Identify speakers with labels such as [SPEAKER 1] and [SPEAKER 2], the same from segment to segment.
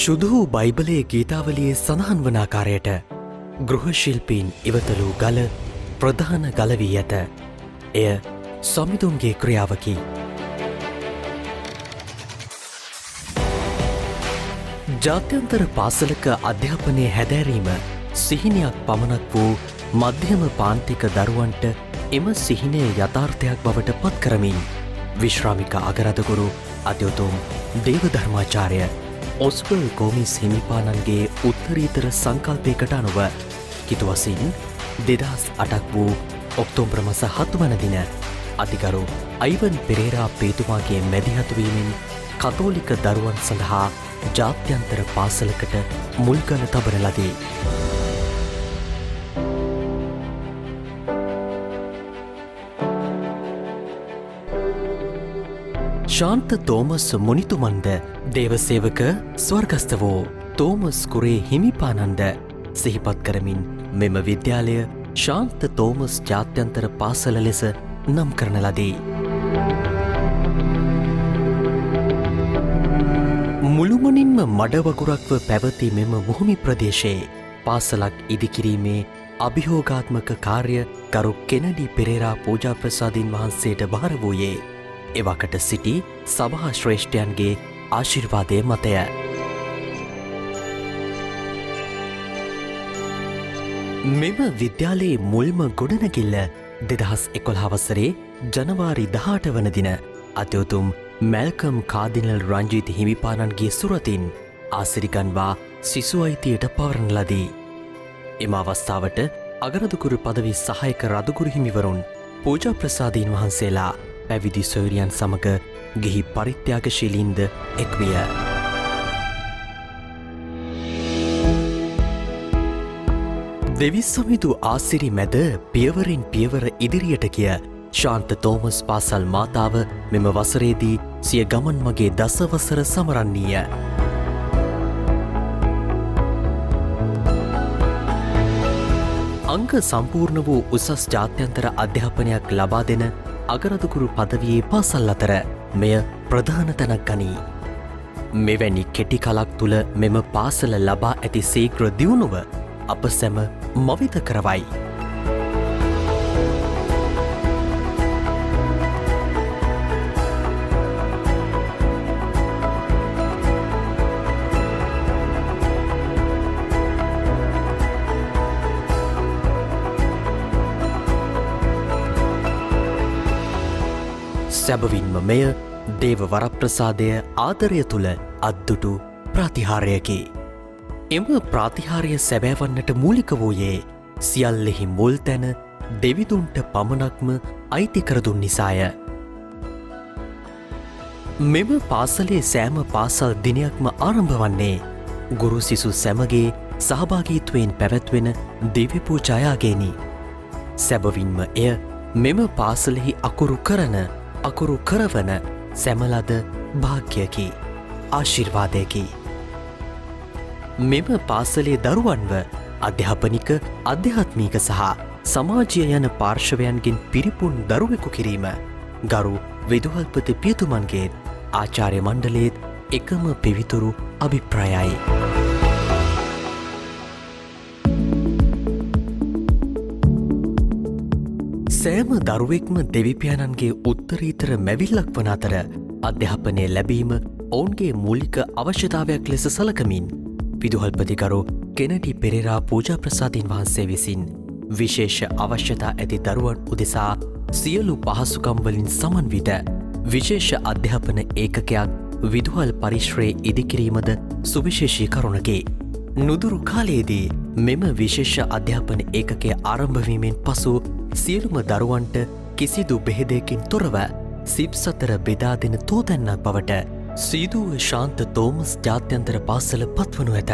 [SPEAKER 1] ශුදු බයිබලයේ ගීතාවලියේ සඳහන් වන ආකාරයට ගෘහශිල්පීන් ඉවතලූ ගල ප්‍රධාන ගල වී ඇත. එය සමිඳුන්ගේ ක්‍රියාවකි. ජාත්‍යන්තර පාසලක අධ්‍යාපනය හැදෑරීම සිහිනයක් පමණක් වූ මධ්‍යම පාන්තික දරුවන්ට එම සිහිනය යථාර්ථයක් බවට පත් කරමින් විශ්‍රාමික අගරදගුරු අධ්‍යතුම් දේවධර්මාචාර්ය ඔස්බල් ගෝමිස් හිමිපාණන්ගේ උත්තරීතර සංකල්පයකට අනුව කිතුවසින් 2008ක් වූ ඔක්තෝබර් මස 7 වන දින අතිගරු අයිවන් පෙරේරා පේතුමාගේ මැදිහත්වීමෙන් කතෝලික දරුවන් සඳහා ජාත්‍යන්තර පාසලකට මුල්ගල තබන ලදී. ශාන්ත තෝමස් මුනිතුමන්ද දේවසේවක ස්වර්ගස්ථ වූ තෝමස් කුරේ හිමිපාණන්ද සිහිපත් කරමින් මෙම විද්‍යාලය ශාන්ත තෝමස් ජාත්‍යන්තර පාසල ලෙස නම් කරන ලදී. මුළුමනින්ම මඩවගුරක්ව පැවති මෙම මුහුමි ප්‍රදේශයේ පාසලක් ඉදිකිරීමේ අභියෝගාත්මක කාර්ය ගරු කෙනඩි පෙරේරා පූජා ප්‍රසාදීන් වහන්සේට භාර වූයේ එවකට සිටි සභා ශ්‍රේෂ්ඨයන්ගේ ආශිර්වාදය මතය. මෙම විද්‍යාලයේ මුල්ම ගොඩනැගිල්ල 2011 වසරේ ජනවාරි 18 වන දින අතිඋතුම් මැල්කම් කාදිනල් රංජිත් හිමිපාණන්ගේ සුරතින් ආසිරිගන්වා සිසු අයිතියට පවරන ලදී. එම අවස්ථාවට අගරදුකුරු පදවි සහායක රදුකුරු හිමිවරුන් පූජා ප්‍රසාදීන් වහන්සේලා පැවිදි සොයුරියන් සමග ගිහි පරිත්‍යාගශීලීන්ද එක්විය. දෙවිස්සමිදු ආසිරි මැද පියවරින් පියවර ඉදිරියට ගිය ශාන්ත තෝමස් පාසල් මාතාව මෙම වසරේදී සිය ගමන් මගේ දසවසර සමරන්නීය. අංග සම්පූර්ණ වූ උසස් ජාත්‍යන්තර අධ්‍යාපනයක් ලබා දෙන අගරදුකුරු පදවියේ පාසල් අතර මෙය ප්‍රධාන තැනක් ගනී. මෙවැනි කෙටි කලක් තුළ මෙම පාසල ලබා ඇති සීග්‍ර දියුණුව අප සැම මවිත කරවයි. සැබවින්ම මෙය දේව වරප්‍රසාදය ආදරය තුළ අත්දුටු ප්‍රාතිහාරයකි. එම ප්‍රාතිහාරය සැබෑවන්නට මූලික වූයේ සියල්ලෙහි මුල් තැන දෙවිදුන්ට පමණක්ම අයිතිකරදුන් නිසාය. මෙම පාසලේ සෑම පාසල් දිනයක්ම ආරම්භ වන්නේ ගුරු සිසු සැමගේ සහභාගීත්වයෙන් පැවැත්වෙන දිව්‍ය පූජායාගේනි. සැබවින්ම එය මෙම පාසලෙහි අකුරු කරවන සැමලද භාග්‍යයකි, ආශිර්වාදයකි. මෙම පාසලේ දරුවන්ව අධ්‍යාපනික, අධ්‍යාත්මික සහ සමාජය යන පාර්ශවයන්ගෙන් පිරිපුන් දරුවෙකු කිරීම ගරු විදුහල්පති පියතුමන්ගේත් ආචාර්ය මණ්ඩලයේත් එකම පිවිතුරු අභිප්‍රායයි. සෑම දරුවෙක්ම දෙවිපියාණන්ගේ උත්තරීතර මැවිල්ලක් වන අතර අධ්‍යාපනය ලැබීම ඔවුන්ගේ මූලික අවශ්‍යතාවයක් ලෙස සලකමින් විදුහල්පතිකරු කෙනඩි පෙරේරා පූජා ප්‍රසාදීන් වහන්සේ විසින් විශේෂ අවශ්‍යතා ඇති දරුවන් උදෙසා සියලු පහසුකම්වලින් සමන්විත විශේෂ අධ්‍යාපන ඒකකයක් විදුහල් පරිශ්‍රයේ ඉදිකිරීමද සුවිශේෂී කරුණකි. නුදුරු කාලයේදී මෙම විශේෂ අධ්‍යාපන ඒකකය ආරම්භවීමෙන් පසු සියලුම දරුවන්ට කිසිදු බෙහෙදයකින් තොරව සිප්සතර බෙදා දෙන තෝතැන්නක් බවට සීදුව ශාන්ත තෝමස් ජාත්‍යන්තර පාසල පත්වනු ඇත.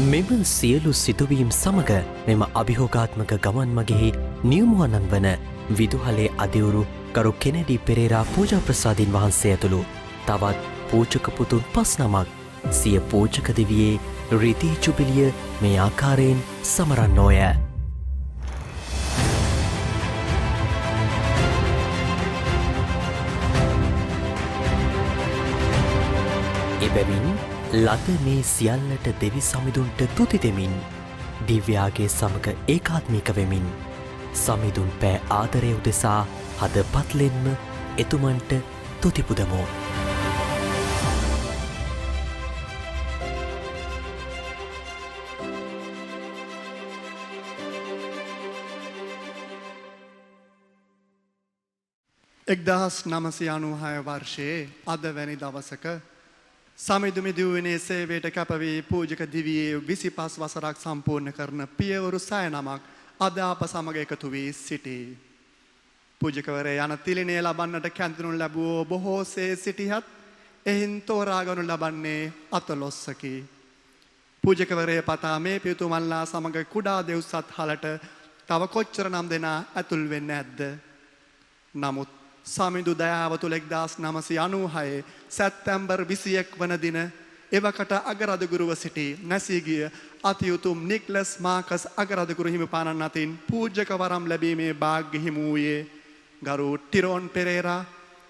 [SPEAKER 1] මෙම සියලු සිදුවීම් සමග මෙම අභිහෝගාත්මක ගමන් මගෙහි නියමුවනන් වන විදුහලේ අධිවුරු ගරු කෙනඩි පෙරේරා පූජා ප්‍රසාදීන් වහන්සේ ඇතුළු තවත් පූජකපුතුන් 5 නමක් සිය පූජක දෙවියේ රිදී ජුබිලිය මේ ආකාරයෙන් සමරන්නෝය. එබැවින් ලද මේ සියල්ලට දෙවි සමිඳුන්ට තුති දෙමින් දිව්‍යාගේ සමග ඒකාත්මික වෙමින් සමිඳුන් පෑ ආදරය උදෙසා හද පත්ලෙන්ම එතුමන්ට තුතිපුදමෝ.
[SPEAKER 2] එක්දහස් 996 වර්ෂයේ අද වැනි දවසක සමිඳුමි දිව්‍යනේ සේවයට කැපවී පූජක දිවියේ 25 වසරක් සම්පූර්ණ කරන පියවරු 6 නමක් අද අප සමග එකතු වී සිටී. පූජකවරයා යන තිලිනය ලබන්නට කැඳවනු ලැබුවෝ බොහෝසේ සිටියත් එහින් තෝරාගනු ලබන්නේ 14කි. පූජකවරයා පතා මේ පියතුමන්ලා සමග කුඩා දෙව්සත් හලට තව කොච්චර නම් දෙනා ඇතුල් වෙන්නේ නැද්ද? නමුත් සමිඳු දයාව තුළ 1996 සැප්තැම්බර් 21 වන දින එවකට අගරදුගුරුව සිටි නැසී ගිය අතිඋතුම් නික්ලස් මාකස් අගරදුගුරු හිමිපාණන් අතින් පූජක වරම් ලැබීමේ වාග්ය හිමි වූයේ ගරු ටිරෝන් පෙරේරා,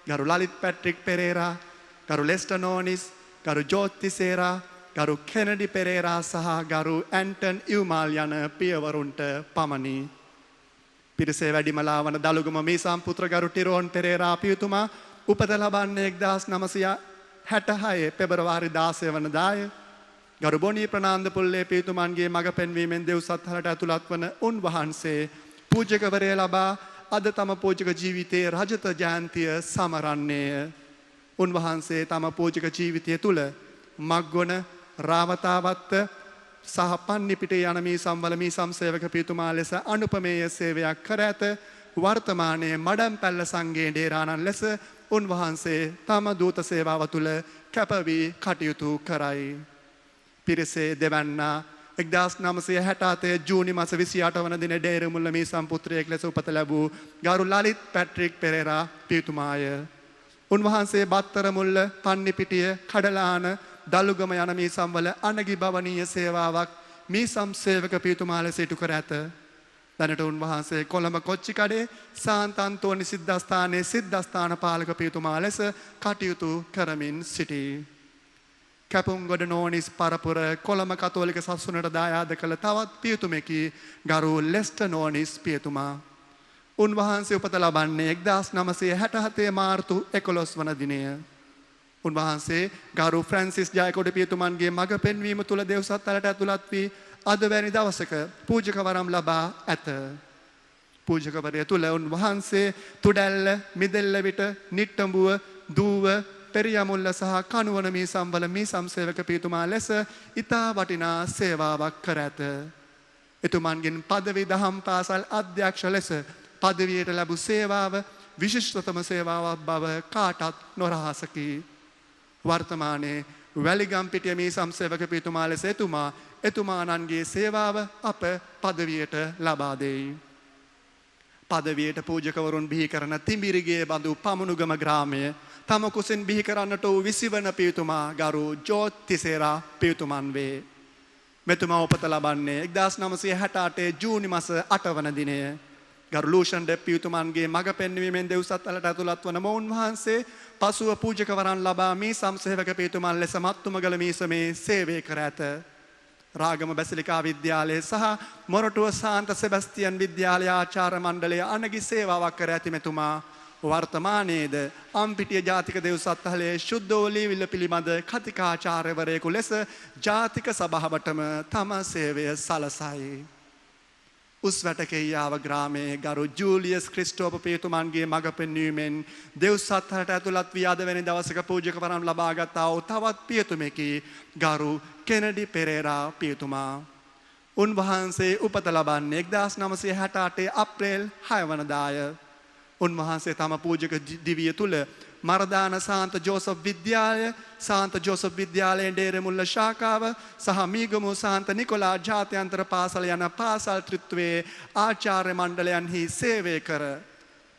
[SPEAKER 2] ගරු ලලිත් පැට්‍රික් පෙරේරා, ගරු ලෙස්ටර් නෝනිස්, ගරු ජෝති සේරා, ගරු කෙනඩි පෙරේරා සහ ගරු ඇන්ටන් ඉව්මාල් යන පියවරුන්ට පමණි. පිරිසේ වැඩිමලා වන දලුගම මීසම් පුත්‍ර ගරු ටිරෝන් පෙරේරා පියතුමා උපත ලබන්නේ 1966 පෙබරවාරි 16 වනදාය. ගරු බොනී ප්‍රනාන්දු පුල්ලේ පියතුමන්ගේ මඟ පෙන්වීමෙන් දෙව්සත් හලට ඇතුළත් වන උන්වහන්සේ පූජකවරය ලබා අද තම පූජක ජීවිතයේ රජත ජයන්තිය සමරන්නේය. උන්වහන්සේ තම පූජක ජීවිතය තුළ මග්ගොන රාවතාවත්ත සහ පන්නිපිටේ යන මේ සම්වල මේ සම්සේවක පියතුමා ලෙස අනුපමේය සේවයක් කර ඇත. වර්තමානයේ මඩම්පැල්ල සංඝයේ ඩේරාණන් ලෙස උන්වහන්සේ තම දූත සේවාව තුළ කැපවී කටයුතු කරයි. පිරිසේ දෙවන්නා 1967 ජූනි මාස 28 වන දින ඩේරමුල්ල මේ සම්පුත්‍රයෙක් ලෙස උපත ලැබූ ගරු ලලිත් පැට්‍රික් පෙරේරා පියතුමාය. උන්වහන්සේ බත්තර මුල්ල, පන්නිපිටිය, කඩලාන, දලුගම යන මේ සම්වල අනගි භවනීය සේවාවක් මේ සම්සේවක පියතුමා ලෙස ඉටු කර ඇත. දැනට උන්වහන්සේ කොළඹ කොච්චිකඩේ සාන්ත අන්තෝනි සිද්ධාස්ථානයේ සිද්ධාස්ථාන පාලක පියතුමා ලෙස කටයුතු කරමින් සිටී. කැපුම්ගොඩ නෝනිස් පරපුර කොළඹ කතෝලික සසුනට දායාද කළ තවත් පියතුමෙකි ගරු ලෙස්ටර් නෝනිස් පියතුමා. උන්වහන්සේ උපත ලබන්නේ 1967 මාර්තු 11 වන දිනය. උන්වහන්සේ ගරු ෆ්‍රැන්සිස් ජයකොඩ පියතුමන්ගේ මඟ පෙන්වීම තුළ දෙව්සත් හලට ඇතුළත් වී අද වැනි දවසක පූජක වරම් ලබා ඇත. පූජකවරය තුළ උන්වහන්සේ තුඩැල්ල, මිදෙල්ලවිට, නිට්ටඹුව, දූව, පෙරියමුල්ල සහ කනුවන මේ සම්වල මේ සම්සේවක පියතුමා ලෙස ඉතා වටිනා සේවාවක් කර ඇත. එතුමන්ගෙන් පදවි දහම් පාසල් අධ්‍යක්ෂ ලෙස පදවියට ලැබූ සේවාව විශිෂ්ටතම සේවාවක් බව කාටත් නොරහසකි. වර්තමානයේ වැලිගම්පිටිය මේ සම්සේවක පියතුමා ලෙස එතුමානන්ගේ සේවාව අප පදවියට ලබා දෙයි. පදවියට පූජකවරුන් බිහි කරන තිඹිරිගේ බඳු පමුණුගම ග්‍රාමය තම කුසින් බිහි කරන්නට වූ 20 වන පියතුමා ගරු ජෝතිසේරා පියතුමන් වේ. මෙතුමා උපත ලබන්නේ 1968 ජූනි මාස 8 වන දිනය. ගරු ලූෂන් ඩෙප් පියතුමන්ගේ මඟ පෙන්වීමෙන් දෙව්සත් හලට ඇතුළත් වන උන්වහන්සේ පසුව පූජකවරන් ලබා මේ සම්සේවක පියතුමන් ලෙස මත්තුමගල මීසමේ සේවය කර ඇත. රාගම බැසිලිකා විද්‍යාලය සහ මොරටුව සාන්ත සෙබස්තියන් විද්‍යාලය ආචාර්ය මණ්ඩලය අනගි සේවාවක් කර ඇති මෙතුමා වර්තමානයේද අම්පිටිය ජාතික දෙව්සත් හලේ ශුද්ධෝලීවිල්ල පිළිබඳ කතිකාචාර්යවරයෙකු ලෙස ජාතික සභාවටම තම සේවය සලසයි. උස්වැටකෙයාව ග්‍රාමයේ ගරු ජූලියස් ක්‍රිස්ටෝප පියතුමන්ගේ මඟ පෙන්වීමෙන් දෙව්සත් හලට ඇතුළත් වී අද වැනි දවසක පූජක වරම් ලබාගත් වූ තවත් පියතුමෙකි ගරු කෙනඩි පෙරේරා පියතුමා. උන්වහන්සේ උපත ලබන්නේ 1968 අප්‍රේල් 6 වනදාය. උන්වහන්සේ තම පූජක දිවිය තුළ මරදාන සාන්ත ජෝසප් විද්‍යාලය, සාන්ත ජෝසප් විද්‍යාලයේ ඩේරමුල්ල ශාඛාව සහ මීගමු සාන්ත නිකොලා ජාත්‍යන්තර පාසල යන පාසල් ත්‍රිත්වයේ ආචාර්ය මණ්ඩලයන්හි සේවය කර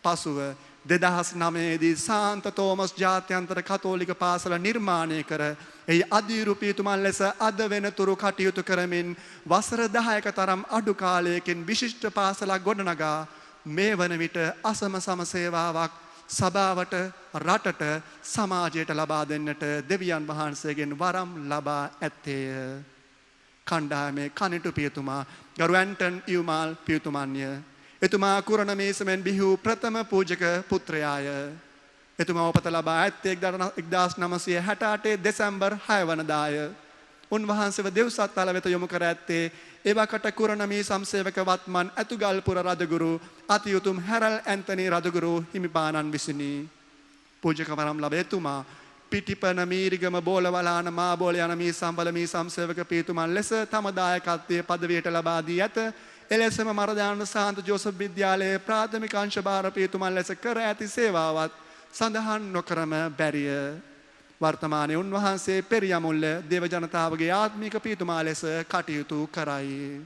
[SPEAKER 2] පසුව 2009 දී සාන්ත තෝමස් ජාත්‍යන්තර කතෝලික පාසල නිර්මාණය කර එහි අධීරු පියතුමන් ලෙස අද වෙනතුරු කටයුතු කරමින් වසර 10ක තරම් අඩු කාලයකින් විශිෂ්ට පාසලක් ගොඩනගා මේ වන විට අසම සම සේවාවක් සභාවට රටට සමාජයට ලබා දෙන්නට දෙවියන් වහන්සේගෙන් වරම් ලබා ඇත්තේය. කණ්ඩායමේ කනිටු පියතුමා ගරු ඇන්ටන් ඉව්මාල් පියතුමන්ය. එතුමා කුරණමේසමෙන් බිහි වූ ප්‍රථම පූජක පුත්‍රයාය. එතුමා උපත ලබා ඇත්තේ 1968 දෙසැම්බර් 6 වනදාය. උන්වහන්සේව දෙව්සත්තල වෙත යොමු කර ඇත්තේ එවකට කුරණමී සම්සේවක වත්මන් ඇතුගල්පුර රදගුරු අතිඋතුම් හැරල් ඇන්තනී රදගුරු හිමිපාණන් විසිනි. පූජක වරම් ලැබ එතුමා පිටිපන මීරිගම බෝලවලාන මාබෝල යන මී සම්බල මී සම්සේවක පියතුමන් ලෙස තම දායකත්වයේ පදවියට ලබා දී ඇත. එලෙසම මරදාන සාන්ත ජෝසප් විද්‍යාලයේ ප්‍රාථමික අංශ භාර පියතුමන් ලෙස කර ඇති සේවාවත් සඳහන් නොකරම බැරිය. වර්තමානයේ උන්වහන්සේ පෙරියමුල්ල දේව ජනතාවගේ ආත්මික පියතුමා ලෙස කටයුතු කරයි.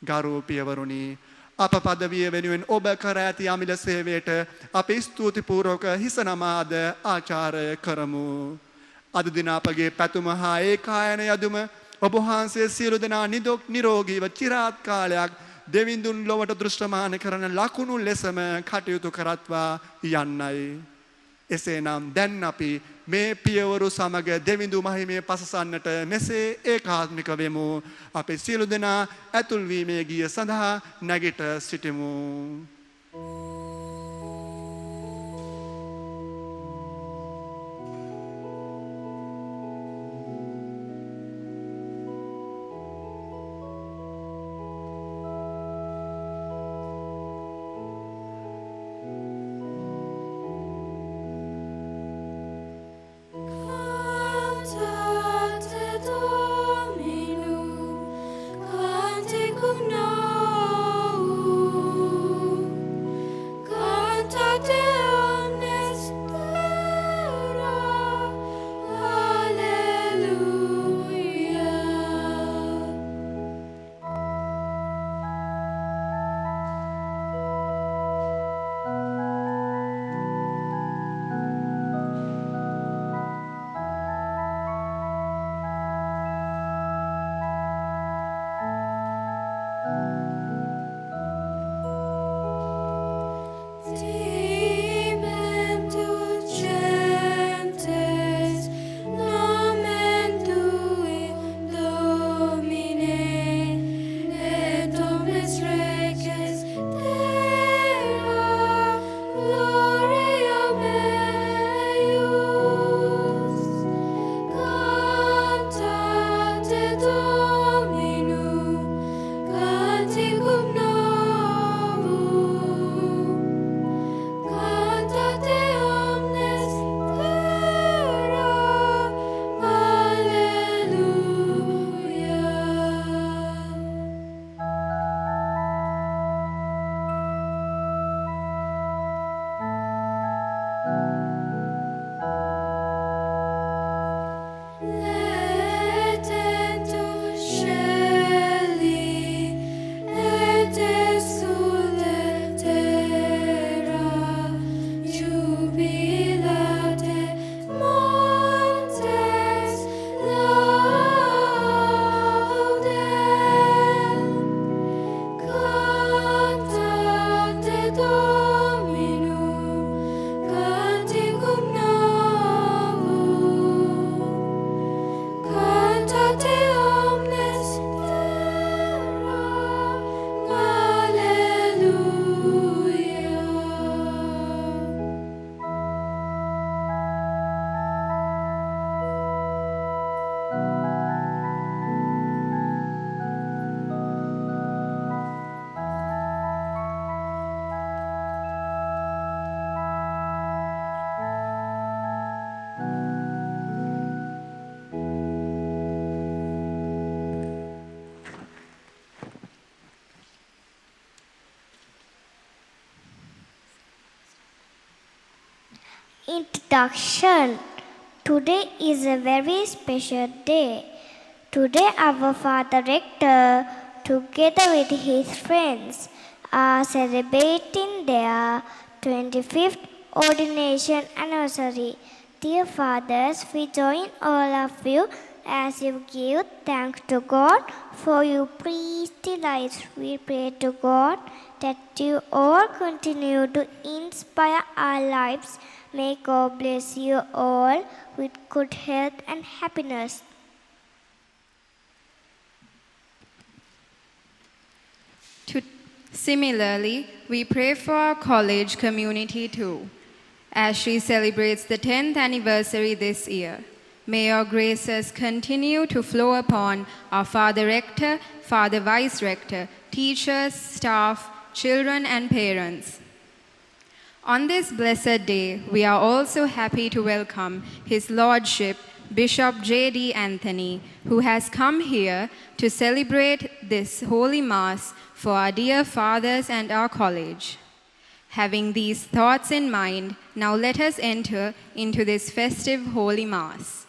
[SPEAKER 2] ගරු පියවරුනි, අප පදවිය වෙනුවෙන් ඔබ කර ඇති අමිල සේවයට අපි ස්තුතිපූර්වක හිස නමාද ආචාරය කරමු. අද දින අපගේ පැතුම හා ඒකායන යදුම ඔබ වහන්සේ සියලු දෙනා නිදුක් නිරෝගීව চিරාත් කාලයක් දෙවිඳුන් ලොවට දෘෂ්ටමාන කරන ලකුණු ලෙසම කටයුතු කරත්වා යන්නයි. එසේනම් දැන් අපි මේ පියවරු සමග දෙවිඳු මහිමය පසසන්නට මෙසේ ඒකාත්මික වෙමු. අපි සියලු දෙනා ඇතුල් වීමේ ගිය සඳහා නැගිට සිටිමු.
[SPEAKER 3] Introduction. Today is a very special day. Today our Father Rector, together with his friends, are celebrating their 25th ordination anniversary. Dear fathers, we join all of you as you give thanks to God for your priestly lives, we pray to God that you all continue to inspire our lives. May God bless you all with good health and happiness.
[SPEAKER 4] Similarly, we pray for our college community too, as she celebrates the 10th anniversary this year. May your graces continue to flow upon our Father Rector, Father Vice Rector, teachers, staff, children and parents. On this blessed day, we are also happy to welcome His Lordship, Bishop J.D. Anthony, who has come here to celebrate this Holy Mass for our dear fathers and our college. Having these thoughts in mind, now let us enter into this festive Holy Mass.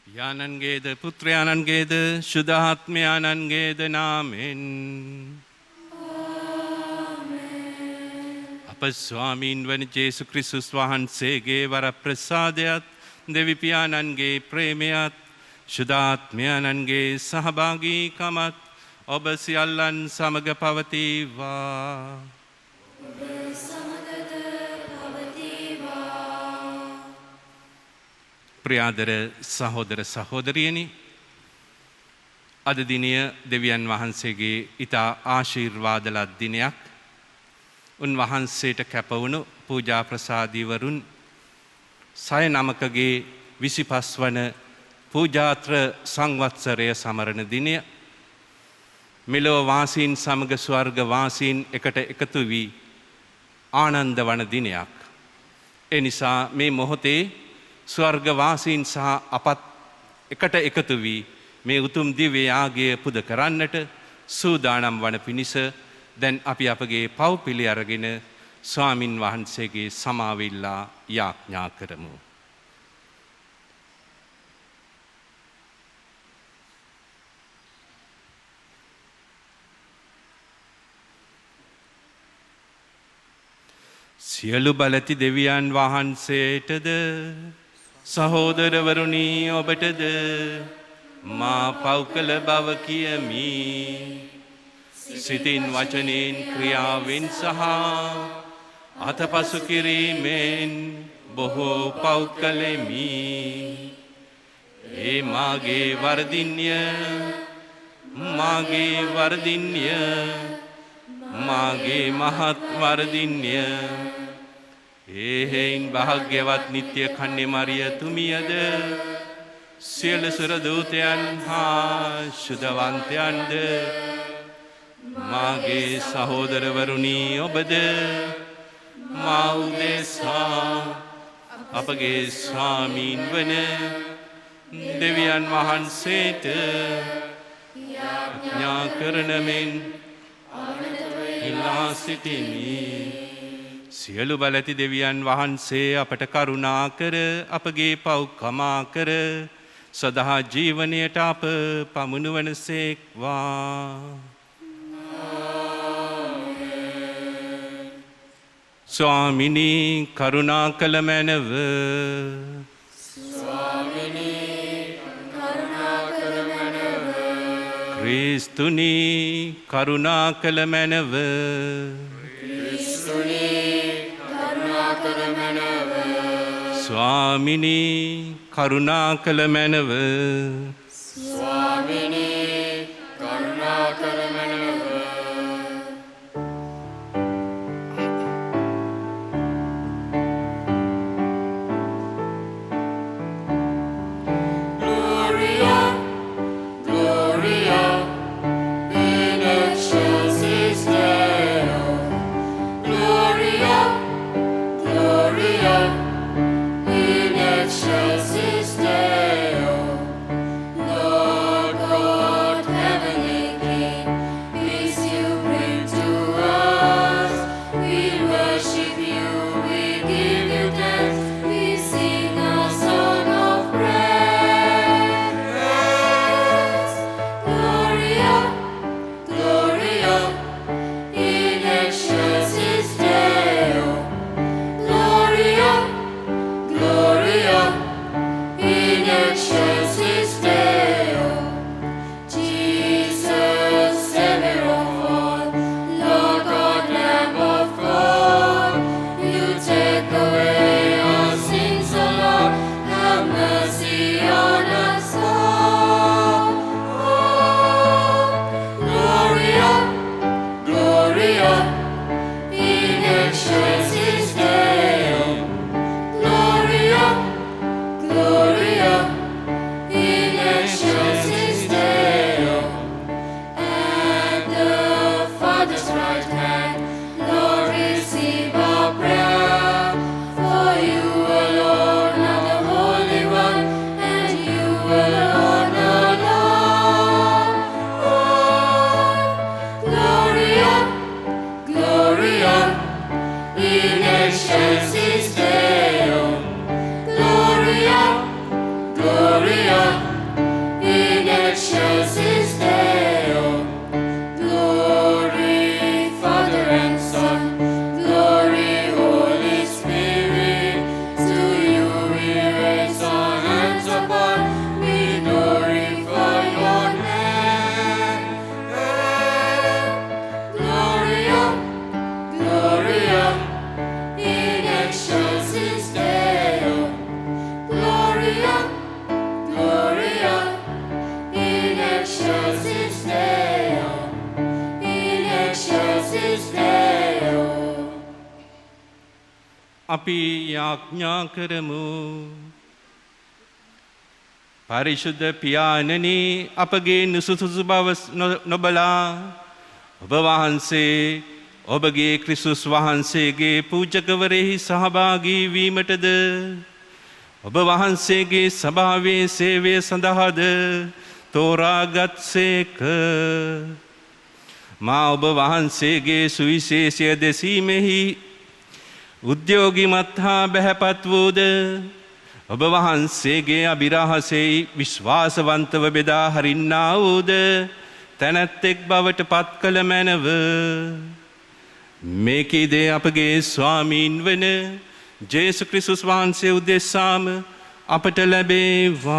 [SPEAKER 5] පියාණන්ගේද පුත්‍රයාණන්ගේද ශුද්ධාත්මයාණන්ගේද නාමෙන් අප ස්වාමීන් වන ජේසු ක්‍රිස්තුස් වහන්සේගේ වරප්‍රසාදයත් දෙවිපියාණන්ගේ ප්‍රේමයත් ශුද්ධාත්මයාණන්ගේ සහභාගීකමත් ඔබ සියල්ලන් සමග පවතිවා. ප්‍රියාදර සහෝදර සහෝදරියනි, අද දිනය දෙවියන් වහන්සේගේ ඉතා ආශිර්වාදලත් දිනයක්. උන්වහන්සේට කැපවුණු පූජා ප්‍රසාදීවරුන් 6 9කගේ 25 වන පූජාත්‍ර සංවත්සරය සමරන දිනය. මෙලොව වාසීන් සමග ස්වර්ග වාසීන් එකට එකතු වී ආනන්ද වන දිනයක්. එනිසා මේ මොහොතේ ස්වර්ගවාසීන් සහ අපත් එකට එකතු වී මේ උතුම් දිව්‍ය යාගය පුද කරන්නට සූදානම් වන පිණිස දැන් අපි අපගේ පව්පිලි අරගෙන ස්වාමින් වහන්සේගේ සමාවිල්ලා යාඥා කරමු. සියලු බලති දෙවියන් වහන්සේටද සහෝදරවරුනි ඔබටද මා පව් කළ බව කියමි. සිතින් වචනෙන් ක්‍රියාවෙන් සහ අතපසු කිරීමෙන් බොහෝ පව් කළෙමි. ඒ මාගේ වරදින්ය මාගේ මහත් වරදින්ය. එහෙයින් භාග්‍යවත් නිත්‍ය කන්‍ය මරිය තුමියද සියලු සුර දූතයන් හා ශුද්ධවන්තයන්ද මාගේ සහෝදරවරුනි ඔබද මා උදෙසා අපගේ ස්වාමීන් වන දෙවියන් වහන්සේට ඥා කරන මෙන් ඉල්ලා සිටිමි. සියලු බලති දෙවියන් වහන්සේ අපට කරුණා කර අපගේ පව් කමා කර සදා ජීවනයට අප පමුණුවන සේක්වා. ස්වාමිනී කරුණා කළ මැනව. ක්‍රිස්තුනී කරුණා කළ මැනව. ස්වාමිනී කරුණා කළ මැනව.
[SPEAKER 6] excelsis Deo, in excelsis Deo.
[SPEAKER 5] අපි යාඥා කරමු. පරිශුද්ධ පියාණනි අපගේ නුසුසුසු බව නොබලා ඔබ වහන්සේ ඔබගේ ක්‍රිස්තුස් වහන්සේගේ පූජකවරෙහි සහභාගී වීමටද ඔබ වහන්සේගේ සභාවේ සේවය සඳහාද තෝරාගත්සේක. මා ඔබ වහන්සේගේ සුවිශේෂය දෙසීමෙහි උද්‍යෝගිමත් හා බැහැපත් වූද ඔබ වහන්සේගේ අභිරහසෙහි විශ්වාසවන්තව බෙදා හරින්නා වූද තැනැත්තෙක් බවට පත් කළ මැනව. මේකීදේ අපගේ ස්වාමීන් වන ජේසු ක්‍රිස්තුස් වහන්සේ උදෙසාම අපට ලැබේවා.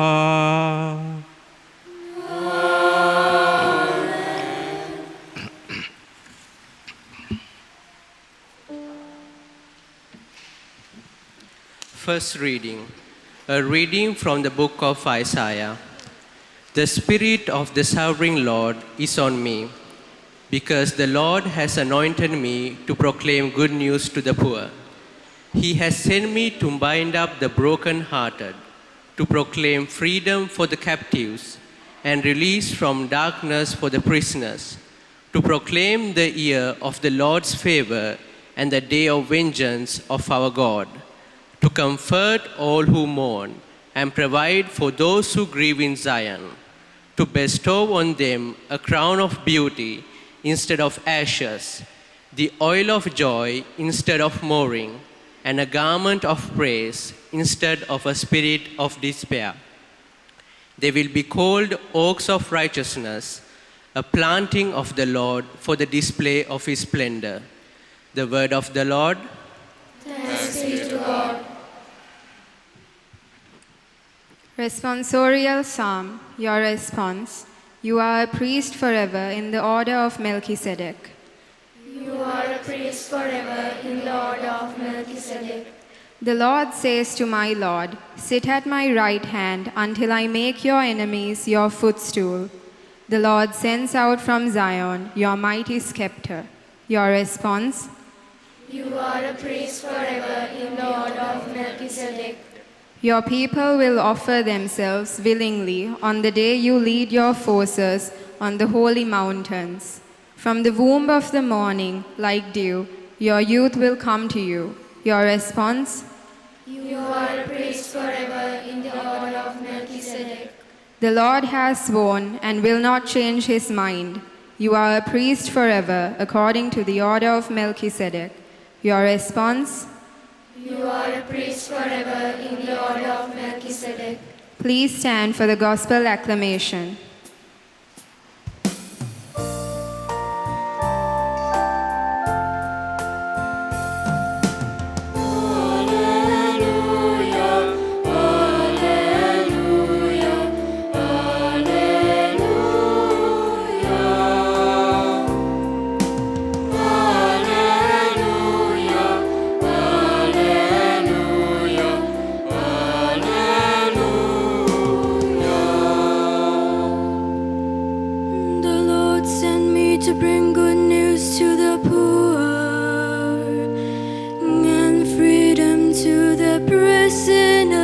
[SPEAKER 7] First reading. A reading from the book of Isaiah. The Spirit of the Sovereign Lord is on me, because the Lord has anointed me to proclaim good news to the poor. He has sent me to bind up the brokenhearted, to proclaim freedom for the captives and release from darkness for the prisoners, to proclaim the year of the Lord's favor and the day of vengeance of our God, to comfort all who mourn and provide for those who grieve in Zion, to bestow on them a crown of beauty instead of ashes, the oil of joy instead of mourning, and a garment of praise instead of a spirit of despair. They will be called oaks of righteousness, a planting of the Lord for the display of his splendor. The word of the Lord.
[SPEAKER 6] Thanks be to God.
[SPEAKER 4] Responsorial Psalm, your response. You are a priest forever in the order of Melchizedek.
[SPEAKER 6] You are a priest forever in the order of Melchizedek.
[SPEAKER 4] The Lord says to my Lord, sit at my right hand until I make your enemies your footstool. The Lord sends out from Zion your mighty scepter. Your response?
[SPEAKER 6] You are a priest forever in the order of Melchizedek.
[SPEAKER 4] Your people will offer themselves willingly on the day you lead your forces on the holy mountains. From the womb of the morning, like dew, your youth will come to you. Your response?
[SPEAKER 6] You are a priest forever in the order of Melchizedek.
[SPEAKER 4] The Lord has sworn and will not change his mind. You are a priest forever according to the order of Melchizedek. Your response?
[SPEAKER 6] You are a priest forever in the order of Melchizedek.
[SPEAKER 4] Please stand for the gospel acclamation.
[SPEAKER 6] To bring good news to the poor and freedom to the prisoners.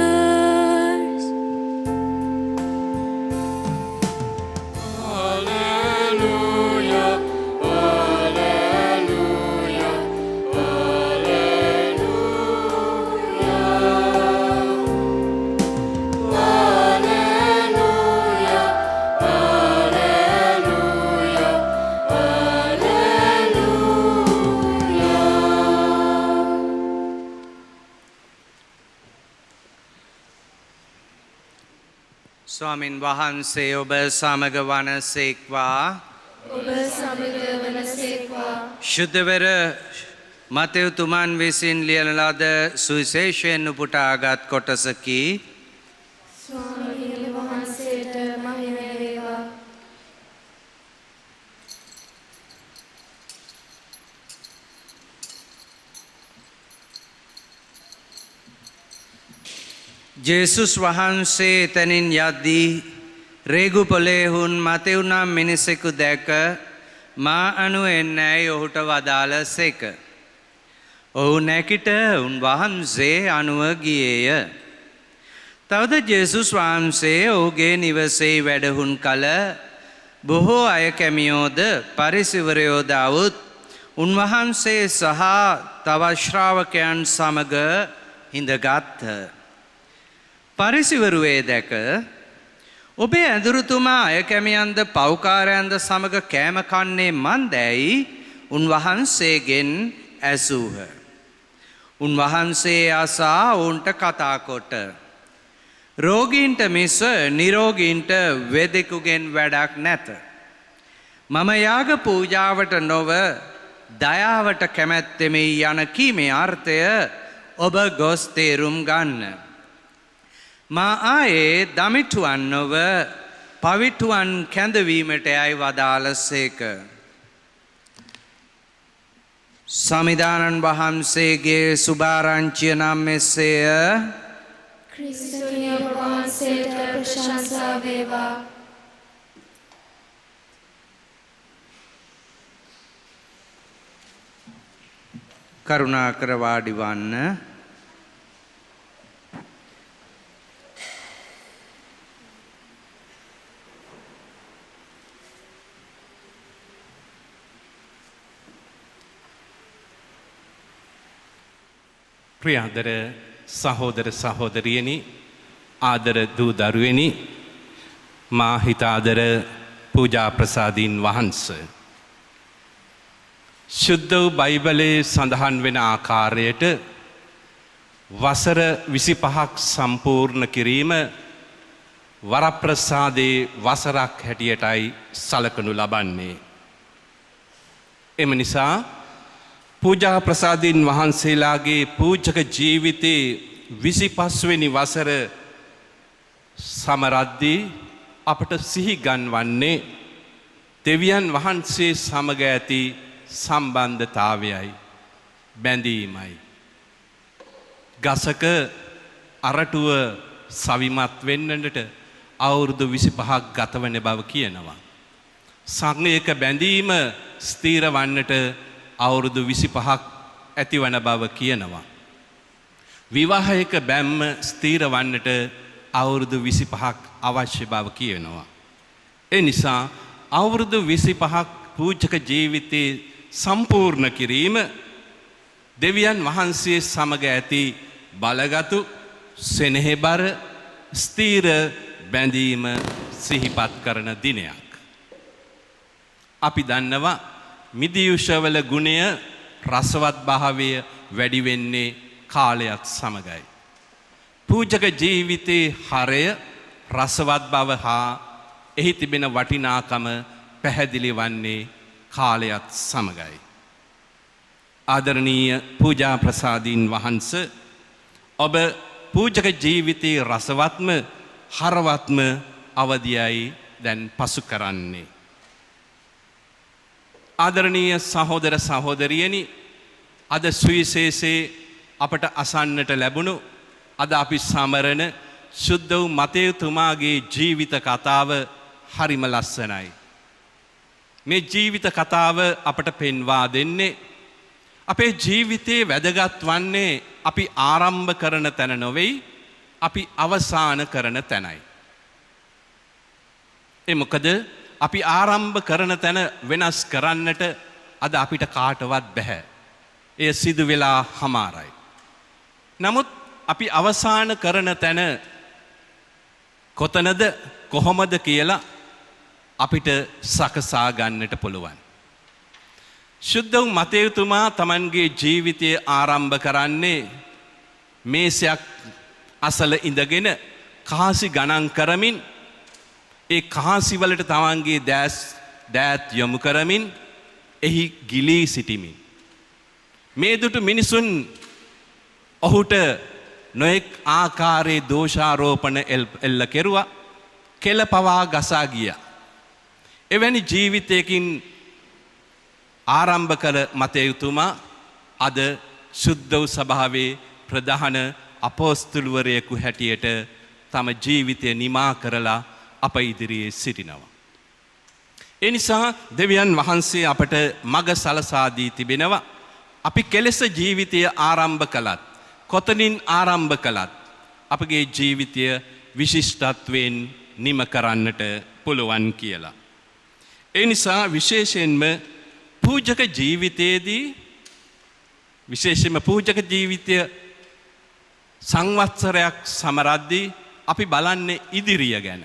[SPEAKER 6] Hallelujah, hallelujah, hallelujah,
[SPEAKER 8] ස්වාමින් වහන්සේ ඔබ සමග වනසේක්වා.
[SPEAKER 6] ඔබ සමග වනසේක්වා.
[SPEAKER 8] ශුද්ධවර මතෙව්තුමන් විසින් ලියන ලද සුවිශේෂයෙන් උපුටාගත් කොටසකි.
[SPEAKER 6] ස්වාමීන් වහන්සේට මහිම වේවා.
[SPEAKER 8] ජේසුස් වහන්සේ එතැනින් යද්දී රේගුපොලේ හුන් මතෙවුනම් මිනිසෙකු දැක මා අනුවෙන්නැයි ඔහුට වදාළ සේක. ඔහු නැකිට උන්වහන්සේ අනුව ගියේය. තවද ජේසුස් වහන්සේ ඔහුගේ නිවසේ වැඩහුන් කල බොහෝ අය කැමියෝද පරිසිවරයෝද අවුත් උන්වහන්සේ සහ තවත් ශ්‍රාවකයන් සමග හිඳගත්හ. පරිසිවරුවේ දැක ඔබේ ඇඳුරුතුමා අය කැමියන්ද පව්කාරයන්ද සමග කෑම කන්නේ මන්දැයි උන්වහන්සේගෙන් ඇසූහ. උන්වහන්සේ අසා ඔවුන්ට කතාකොට රෝගීන්ට මිස නිරෝගීන්ට වෙදෙකුගෙන් වැඩක් නැත. මම යාග පූජාවට නොව දයාවට කැමැත්තෙමි යන කීමේ අර්ථය ඔබ ගොස් තේරුම් ගන්න. මා ආයේ දමිටුවන් නොව පවිටුවන් කැඳවීමට යයි වදාළසේක. සමිදානන් වහන්සේගේ සුභාරංචිය නම් මෙසේය.
[SPEAKER 6] ක්‍රිස්තුනි ඔබ වහන්සේට ප්‍රශංසා වේවා.
[SPEAKER 8] කරුණාකර වාඩි වන්න.
[SPEAKER 5] ප්‍රියාදර සහෝදර සහෝදරියනි, ආදර දූ දරුවෙනි, මා හිතාදර පූජා ප්‍රසාදීන් වහන්ස. ශුද්ධ වූ බයිබලයේ සඳහන් වෙන ආකාරයට වසර 25ක් සම්පූර්ණ කිරීම වරප්‍රසාදයේ වසරක් හැටියටයි සලකනු ලබන්නේ. එම නිසා පූජා ප්‍රසාදීන් වහන්සේලාගේ පූජක ජීවිතයේ 25 වෙනි වසර සමරද්දී අපට සිහි ගන්වන්නේ දෙවියන් වහන්සේ සමග ඇති සම්බන්ධතාවයයි බැඳීමයි. ගසක අරටුව සවිමත් වෙන්නට අවුරුදු 25ක් ගතවන බව කියනවා. සංඝයක බැඳීම ස්ථීර වන්නට අවුරුදු 25ක් ඇතිවන බව කියනවා. විවාහයක බැම්ම ස්ථීර වන්නට අවුරුදු 25ක් අවශ්‍ය බව කියනවා. ඒ නිසා අවුරුදු 25ක් පූජක ජීවිතයේ සම්පූර්ණ කිරීම දෙවියන් වහන්සේ සමග ඇති බලගතු සෙනෙහබර ස්ථීර බැඳීම සිහිපත් කරන දිනයක්. අපි දන්නවා මිදියුෂවල ගුණය රසවත් භාවය වැඩි වෙන්නේ කාලයත් සමගයි. පූජක ජීවිතයේ හරය රසවත් බව හා එහි තිබෙන වටිනාකම පැහැදිලි වන්නේ කාලයත් සමගයි. ආදරණීය පූජා ප්‍රසාදීන් වහන්ස, ඔබ පූජක ජීවිතයේ රසවත්ම හරවත්ම අවධියයි දැන් පසු කරන්නේ. ආදරණීය සහෝදර සහෝදරියනි, අද සුවිශේෂයේ අපට අසන්නට ලැබුණු අද අපි සමරන ශුද්ධ වූ මතේතුමාගේ ජීවිත කතාව හරිම ලස්සනයි. මේ ජීවිත කතාව අපට පෙන්වා දෙන්නේ අපේ ජීවිතයේ වැදගත් වන්නේ අපි ආරම්භ කරන තැන නොවෙයි, අපි අවසාන කරන තැනයි. ඒ මොකද අපි ආරම්භ කරන තැන වෙනස් කරන්නට අද අපිට කාටවත් බැහැ. එය සිදු වෙලා හමාරයි. නමුත් අපි අවසාන කරන තැන කොතනද කොහොමද කියලා අපිට සකසා ගන්නට පුළුවන්. ශුද්ධ වූ මතේතුමා තමන්ගේ ජීවිතය ආරම්භ කරන්නේ මේසයක් අසල ඉඳගෙන කාසි ගණන් කරමින්, ඒ කාසි වලට තමන්ගේ දෑත් යොමු කරමින් එහි ගිලී සිටිමින්. මේ දුටු මිනිසුන් ඔහුට නොඑක් ආකාරයේ දෝෂාරෝපණ එල්ල කෙරුවා, කෙල පවා ගසා ගියා. එවැනි ජීවිතයකින් ආරම්භ කළ මතේතුමා අද ශුද්ධ වූ සභාවේ ප්‍රධාන අපෝස්තලවරයෙකු හැටියට තම ජීවිතය නිමා කරලා අප ඉදිරියේ සිටිනවා. ඒ නිසා දෙවියන් වහන්සේ අපට මඟ සලසා දී තිබෙනවා. අපි කෙලෙස ජීවිතය ආරම්භ කළත් කොතනින් ආරම්භ කළත් අපගේ ජීවිතය විශිෂ්ටත්වයෙන් නිම කරන්නට පුළුවන් කියලා. ඒ නිසා විශේෂයෙන්ම පූජක ජීවිතයේදී විශේෂයෙන්ම පූජක ජීවිතය සංවත්සරයක් සමරද්දී අපි බලන්නේ ඉදිරිය ගැන.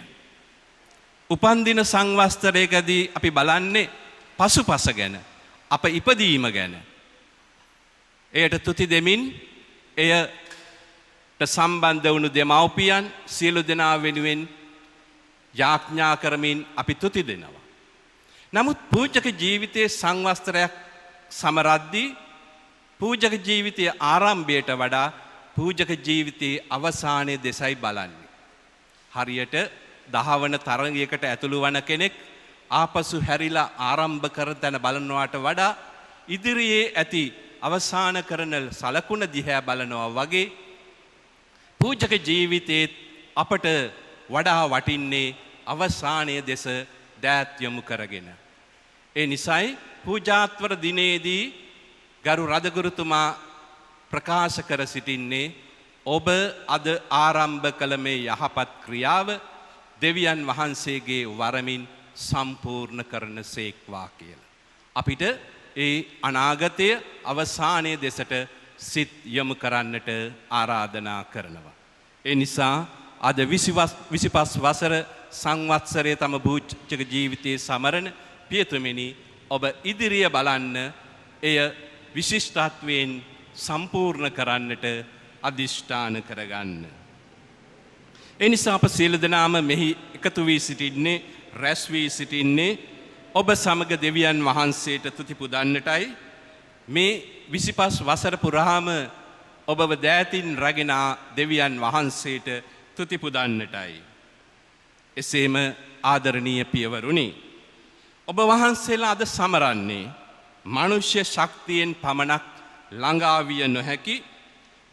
[SPEAKER 5] උපන්දින සංවස්තරයකදී අපි බලන්නේ පසුපස ගැන, අප ඉපදීම ගැන. එයට තුති දෙමින් එයට සම්බන්ධ වුණු දෙමව්පියන් සියලු දෙනා වෙනුවෙන් යාඥා කරමින් අපි තුති දෙනවා. නමුත් පූජක ජීවිතයේ සංවස්තරයක් සමරද්දී පූජක ජීවිතයේ ආරම්භයට වඩා පූජක ජීවිතයේ අවසානයේ දෙසයි බලන්නේ. හරියට දහවන තරගයකට ඇතුළු වන කෙනෙක් ආපසු හැරිලා ආරම්භ කර තැන බලනවාට වඩා ඉදිරියේ ඇති අවසාන කරන සලකුණ දිහා බලනවා වගේ පූජක ජීවිතයේ අපට වඩා වටින්නේ අවසානයේ දෙස දෑත් යොමු කරගෙන. ඒ නිසායි පූජාත්වර දිනේදී ගරු රදගුරුතුමා ප්‍රකාශ කර සිටින්නේ ඔබ අද ආරම්භ කළ මේ යහපත් ක්‍රියාව දෙවියන් වහන්සේගේ වරමින් සම්පූර්ණ කරන සේක්වා කියලා. අපිට ඒ අනාගතය අවසානයේ දෙසට සිත් යොමු කරන්නට ආරාධනා කරනවා. ඒ නිසා අද 25 වසර සංවත්සරයේ තම භූජක ජීවිතයේ සමරන පියතුමෙනි ඔබ ඉදිරිය බලන්න එය විශිෂ්ටත්වයෙන් සම්පූර්ණ කරන්නට අධිෂ්ඨාන කරගන්න. ඒ නිසා අප සියලු දෙනාම මෙහි එකතු වී සිටින්නේ රැස් වී සිටින්නේ ඔබ සමග දෙවියන් වහන්සේට තුති පුදන්නටයි. මේ 25 වසර පුරාම ඔබව දෑතින් රැගෙන දෙවියන් වහන්සේට තුති පුදන්නටයි. එසේම ආදරණීය පියවරුනි, ඔබ වහන්සේලා අද සමරන්නේ මනුෂ්‍ය ශක්තියෙන් පමණක් ළඟා විය නොහැකි,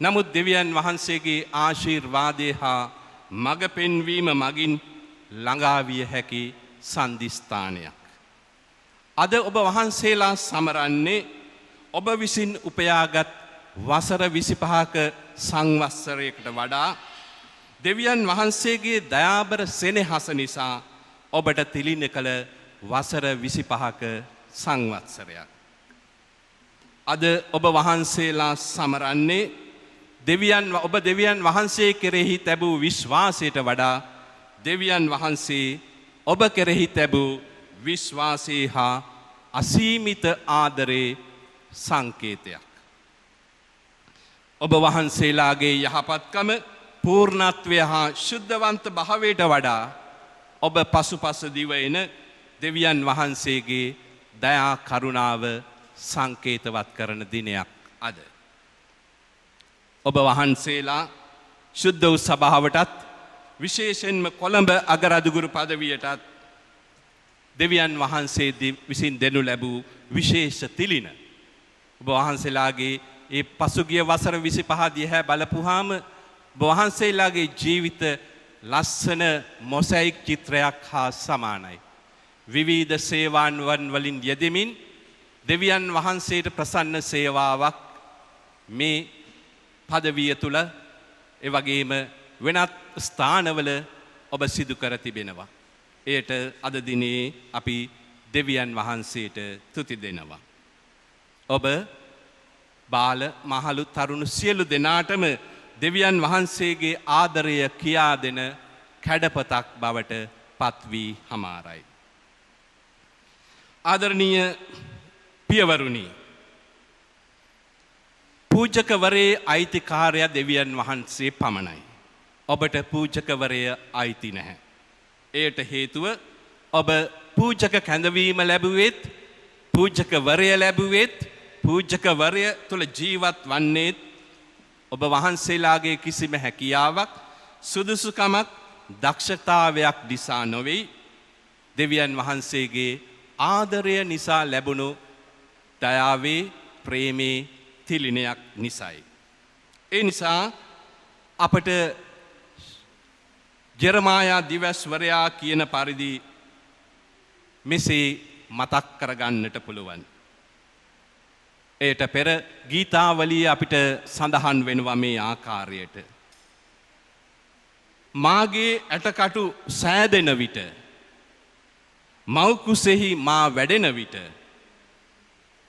[SPEAKER 5] නමුත් දෙවියන් වහන්සේගේ ආශිර්වාදය හා මඟ පෙන්වීම මගින් ළඟා විය හැකි සන්ධිස්ථානයක්. අද ඔබ වහන්සේලා සමරන්නේ ඔබ විසින් උපයාගත් වසර 25ක සංවත්සරයකට වඩා දෙවියන් වහන්සේගේ දයාබර සෙනෙහස නිසා ඔබට තිලින කළ වසර 25ක සංවත්සරයක්. අද ඔබ වහන්සේලා සමරන්නේ ඔබ දෙවියන් වහන්සේ කෙරෙහි තැබූ විශ්වාසයට වඩා දෙවියන් වහන්සේ ඔබ කෙරෙහි තැබූ විශ්වාසය හා අසීමිත ආදරේ සංකේතයක්. ඔබ වහන්සේලාගේ යහපත්කම පූර්ණත්වය හා ශුද්ධවන්ත භාවයට වඩා ඔබ පසුපස දිවයින දෙවියන් වහන්සේගේ දයා කරුණාව සංකේතවත් කරන දිනයක් අද. ඔබ වහන්සේලා ශුද්ධ වූ සභාවටත් විශේෂයෙන්ම කොළඹ අගරදුගුරු පදවියටත් දෙවියන් වහන්සේ විසින් දෙනු ලැබූ විශේෂ තිලින. ඔබ වහන්සේලාගේ ඒ පසුගිය වසර 25 දිහා බලපුවාම ඔබ වහන්සේලාගේ ජීවිත ලස්සන මොසැයික් චිත්‍රයක් හා සමානයි. විවිධ සේවාවන් වලින් යෙදෙමින් දෙවියන් වහන්සේට ප්‍රසන්න සේවාවක් මේ පදවිය තුල ඒ වගේම වෙනත් ස්ථානවල ඔබ සිදු කර තිබෙනවා. එයට අද දිනේ අපි දෙවියන් වහන්සේට තුති දෙනවා. ඔබ බාල මහලු තරුණ සියලු දෙනාටම දෙවියන් වහන්සේගේ ආදරය කියා දෙන කැඩපතක් බවට පත් වී හමාරයි. ආදරණීය පියවරුනි, පූජකවරේ අයිතිකාරය දෙවියන් වහන්සේ පමණයි. ඔබට පූජකවරය අයිති නැහැ. එයට හේතුව ඔබ පූජක කැඳවීම ලැබුවෙත්, පූජකවරය ලැබුවෙත්, පූජකවරය තුළ ජීවත් වන්නේත් ඔබ වහන්සේලාගේ කිසිම හැකියාවක්, සුදුසුකමක්, දක්ෂතාවයක් නිසා නොවෙයි. දෙවියන් වහන්සේගේ ආදරය නිසා ලැබුණු දයාවේ ප්‍රේමේ තිලිනයක් නිසයි. ඒ නිසා අපට ජෙරමායා දිවස්වරයා කියන පරිදි මෙසේ මතක් කරගන්නට පුළුවන්. එයට පෙර ගීතාවලිය අපිට සඳහන් වෙනවා මේ ආකාරයට. මාගේ ඇටකටු සෑදෙන විට මව්කුසෙහි මා වැඩෙන විට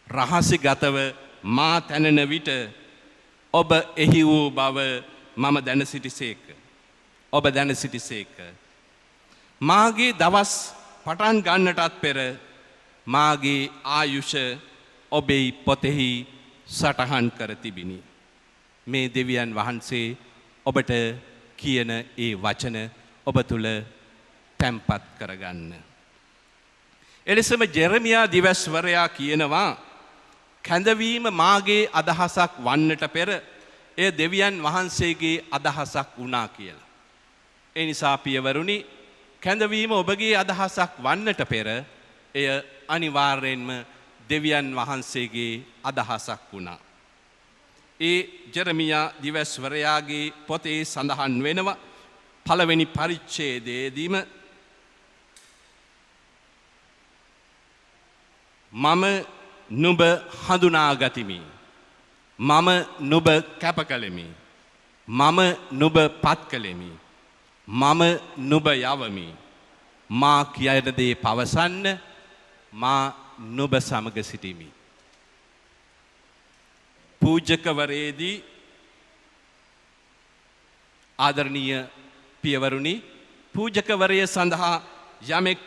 [SPEAKER 5] රහසිගතව මා තැනෙන විට ඔබ එහි වූ බව මම දැන සිටිසේක. ඔබ දැන සිටිසේක. මාගේ දවස් පටන් ගන්නටත් පෙර මාගේ ආයුෂ ඔබේ පොතෙහි සටහන් කර තිබිනි. මේ දෙවියන් වහන්සේ ඔබට කියන ඒ වචන ඔබ තුල තැම්පත් කරගන්න. එලෙසම ජෙරමියා දිවස්වරයා කියනවා කැඳවීම මාගේ අදහසක් වන්නට පෙර එය දෙවියන් වහන්සේගේ අදහසක් වුණා කියලා. ඒ නිසා පියවරුනි කැඳවීම ඔබගේ අදහසක් වන්නට පෙර එය අනිවාර්යෙන්ම දෙවියන් වහන්සේගේ අදහසක් වුණා. ඒ ජෙරමියා දිවස්වරයාගේ පොතේ සඳහන් වෙනවා පළවෙනි පරිච්ඡේදයේදීම මම නුඹ හඳුනාගතිමි. මම නුඹ කැප කළෙමි. මම නුඹ පත් කළෙමි. මම නුඹ යවමි. මා කියන දේ පවසන්න මා නුඹ සමග සිටිමි. පූජකවරේදී ආදරණීය පියවරුනි පූජකවරය සඳහා යමෙක්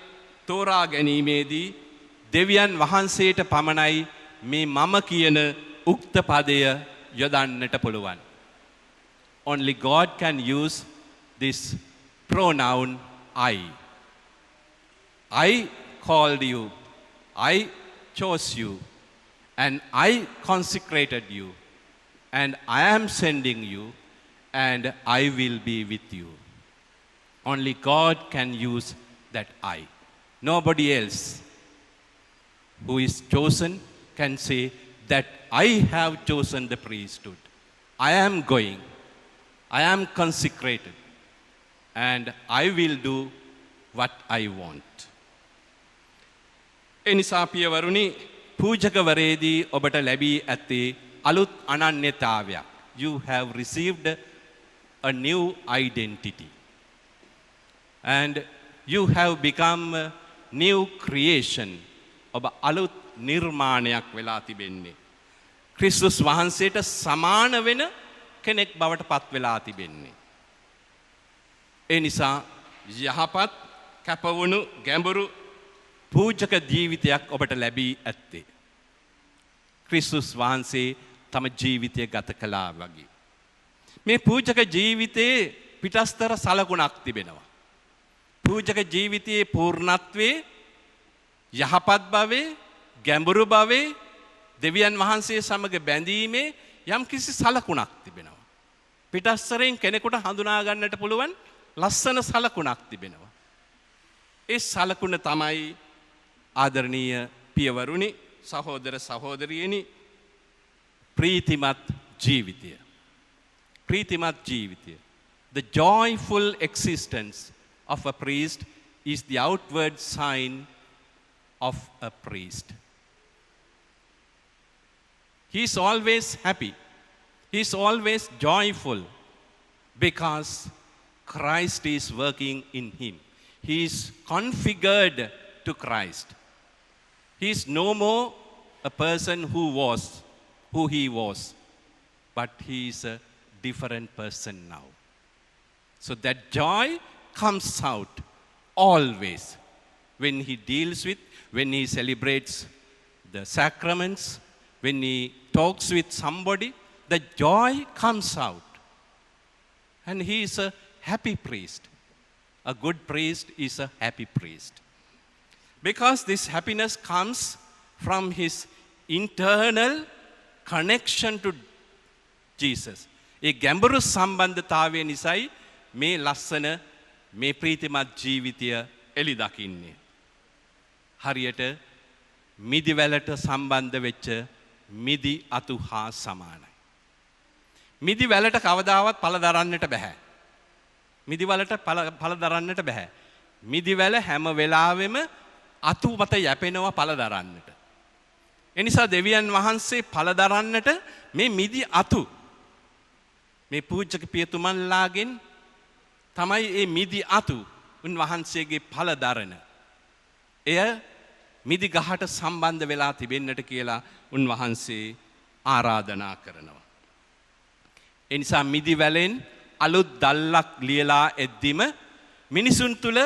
[SPEAKER 5] තෝරා ගැනීමේදී දෙවියන් වහන්සේට පමණයි මේ මම කියන උක්ත පදය යොදන්නට පුළුවන්. Only God can use this pronoun I. I called you. I chose you. And I consecrated you. And I am sending you. And I will be with you. Only God can use that I. Nobody else who is chosen can say that I have chosen the priesthood. I am going. I am consecrated. And I will do what I want. එනිසා පියවරුනි පූජකවරේදී ඔබට ලැබී ඇත්තේ අලුත් අනන්‍යතාවයක්. You have received a new identity. And you have become a new creation. ඔබ අලුත් නිර්මාණයක් වෙලා තිබෙන්නේ. ක්‍රිස්තුස් වහන්සේට සමාන වෙන කෙනෙක් බවට පත් වෙලා තිබෙන්නේ. ඒ නිසා යහපත් කැපවුණු ගැඹුරු පූජක ජීවිතයක් ඔබට ලැබී ඇත්තේ. ක්‍රිස්තුස් වහන්සේ තම ජීවිතය ගත කළා වගේ. මේ පූජක ජීවිතයේ පිටස්තර සලකුණක් තිබෙනවා. පූජක ජීවිතයේ පූර්ණත්වයේ යහපත් භවයේ ගැඹුරු භවයේ දෙවියන් වහන්සේ සමග බැඳීමේ යම් කිසි සලකුණක් තිබෙනවා. පිටස්තරෙන් කෙනෙකුට හඳුනා ගන්නට පුළුවන් ලස්සන සලකුණක් තිබෙනවා. ඒ සලකුණ තමයි ආදරණීය පියවරුනි සහෝදර සහෝදරියනි ප්‍රීතිමත් ජීවිතය. ප්‍රීතිමත් ජීවිතය. The joyful existence of a priest is the outward sign of a priest. He is always happy. He is always joyful because Christ is working in him. He is configured to Christ. He is no more a person who he was, but he is a different person now. So that joy comes out always when he deals with, when he celebrates the sacraments, when he talks with somebody, the joy comes out. And he is a happy priest. A good priest is a happy priest. Because this happiness comes from his internal connection to Jesus. ඒ ගැඹුරු සම්බන්ධතාවය නිසායි මේ ලස්සන මේ ප්‍රීතිමත් ජීවිතය එළි දකින්නේ. හරියට මිදිවැලට සම්බන්ධ වෙච්ච මිදි අතු හා සමානයි. මිදිවැලට කවදාවත් පළ දරන්නට බෑ. මිදිවලට පළ දරන්නට බෑ. මිදිවැල හැම වෙලාවෙම අතු මත යැපෙනවා පළ දරන්නට. එනිසා දෙවියන් වහන්සේ පළ දරන්නට මේ මිදි අතු මේ පූජක පියතුමන්ලාගෙන් තමයි මේ මිදි අතු උන්වහන්සේගේ පළ දරන. එය මිදි ගහට සම්බන්ධ වෙලා තිබෙන්නට කියලා උන්වහන්සේ ආරාධනා කරනවා. එනිසා මිදි වැලෙන් අලුත් දල්ලක් ලියලා එද්දිම මිනිසුන් තුල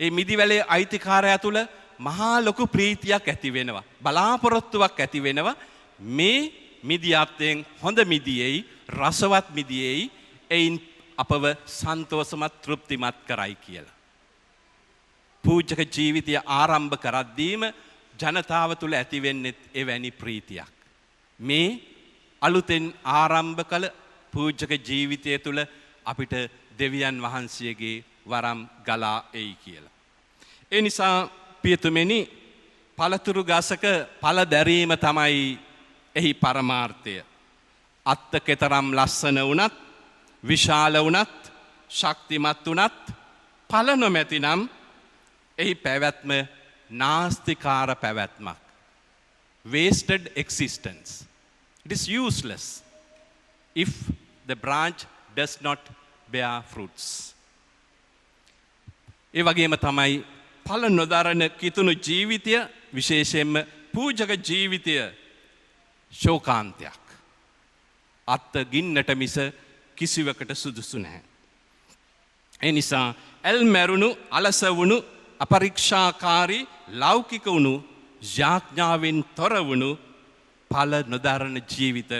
[SPEAKER 5] ඒ මිදි වැලේ අයිතිකාරයා තුල මහා ලොකු ප්‍රීතියක් ඇති වෙනවා. බලාපොරොත්තුවක් ඇති වෙනවා. මේ මිදි අතෙන් හොඳ මිදියේයි රසවත් මිදියේයි එයින් අපව සන්තෝෂමත් තෘප්තිමත් කරයි කියලා. පූජක ජීවිතය ආරම්භ කරද්දීම ජනතාව තුළ ඇති වෙන්නේ එවැනි ප්‍රීතියක්. මේ අලුතෙන් ආරම්භ කළ පූජක ජීවිතය තුළ අපිට දෙවියන් වහන්සේගේ වරම් ගලා එයි කියලා. ඒ නිසා පියතුමෙනි පළතුරු ගසක පළ දැරීම තමයි එහි පරමාර්ථය. අත්ත කෙතරම් ලස්සන වුණත් විශාල වුණත් ශක්තිමත් වුණත් පළ නොමැති නම් එහි පැවැත්ම නාස්තිකාර පැවැත්මක්. Wasted existence. It is useless if the branch does not bear fruits. ඒ වගේම තමයි පළ නොදරන කිතුණු ජීවිතය විශේෂයෙන්ම පූජක ජීවිතය ශෝකාන්තයක්. අත්ත ගින්නට මිස කිසිවකට සුදුසු නැහැ. ඒ නිසා ඇල්මැරුණු අලස වුණු අපරීක්ෂාකාරී ලෞකික වුණු යාඥාවෙන් තොර වුණු පළ නොදරන ජීවිත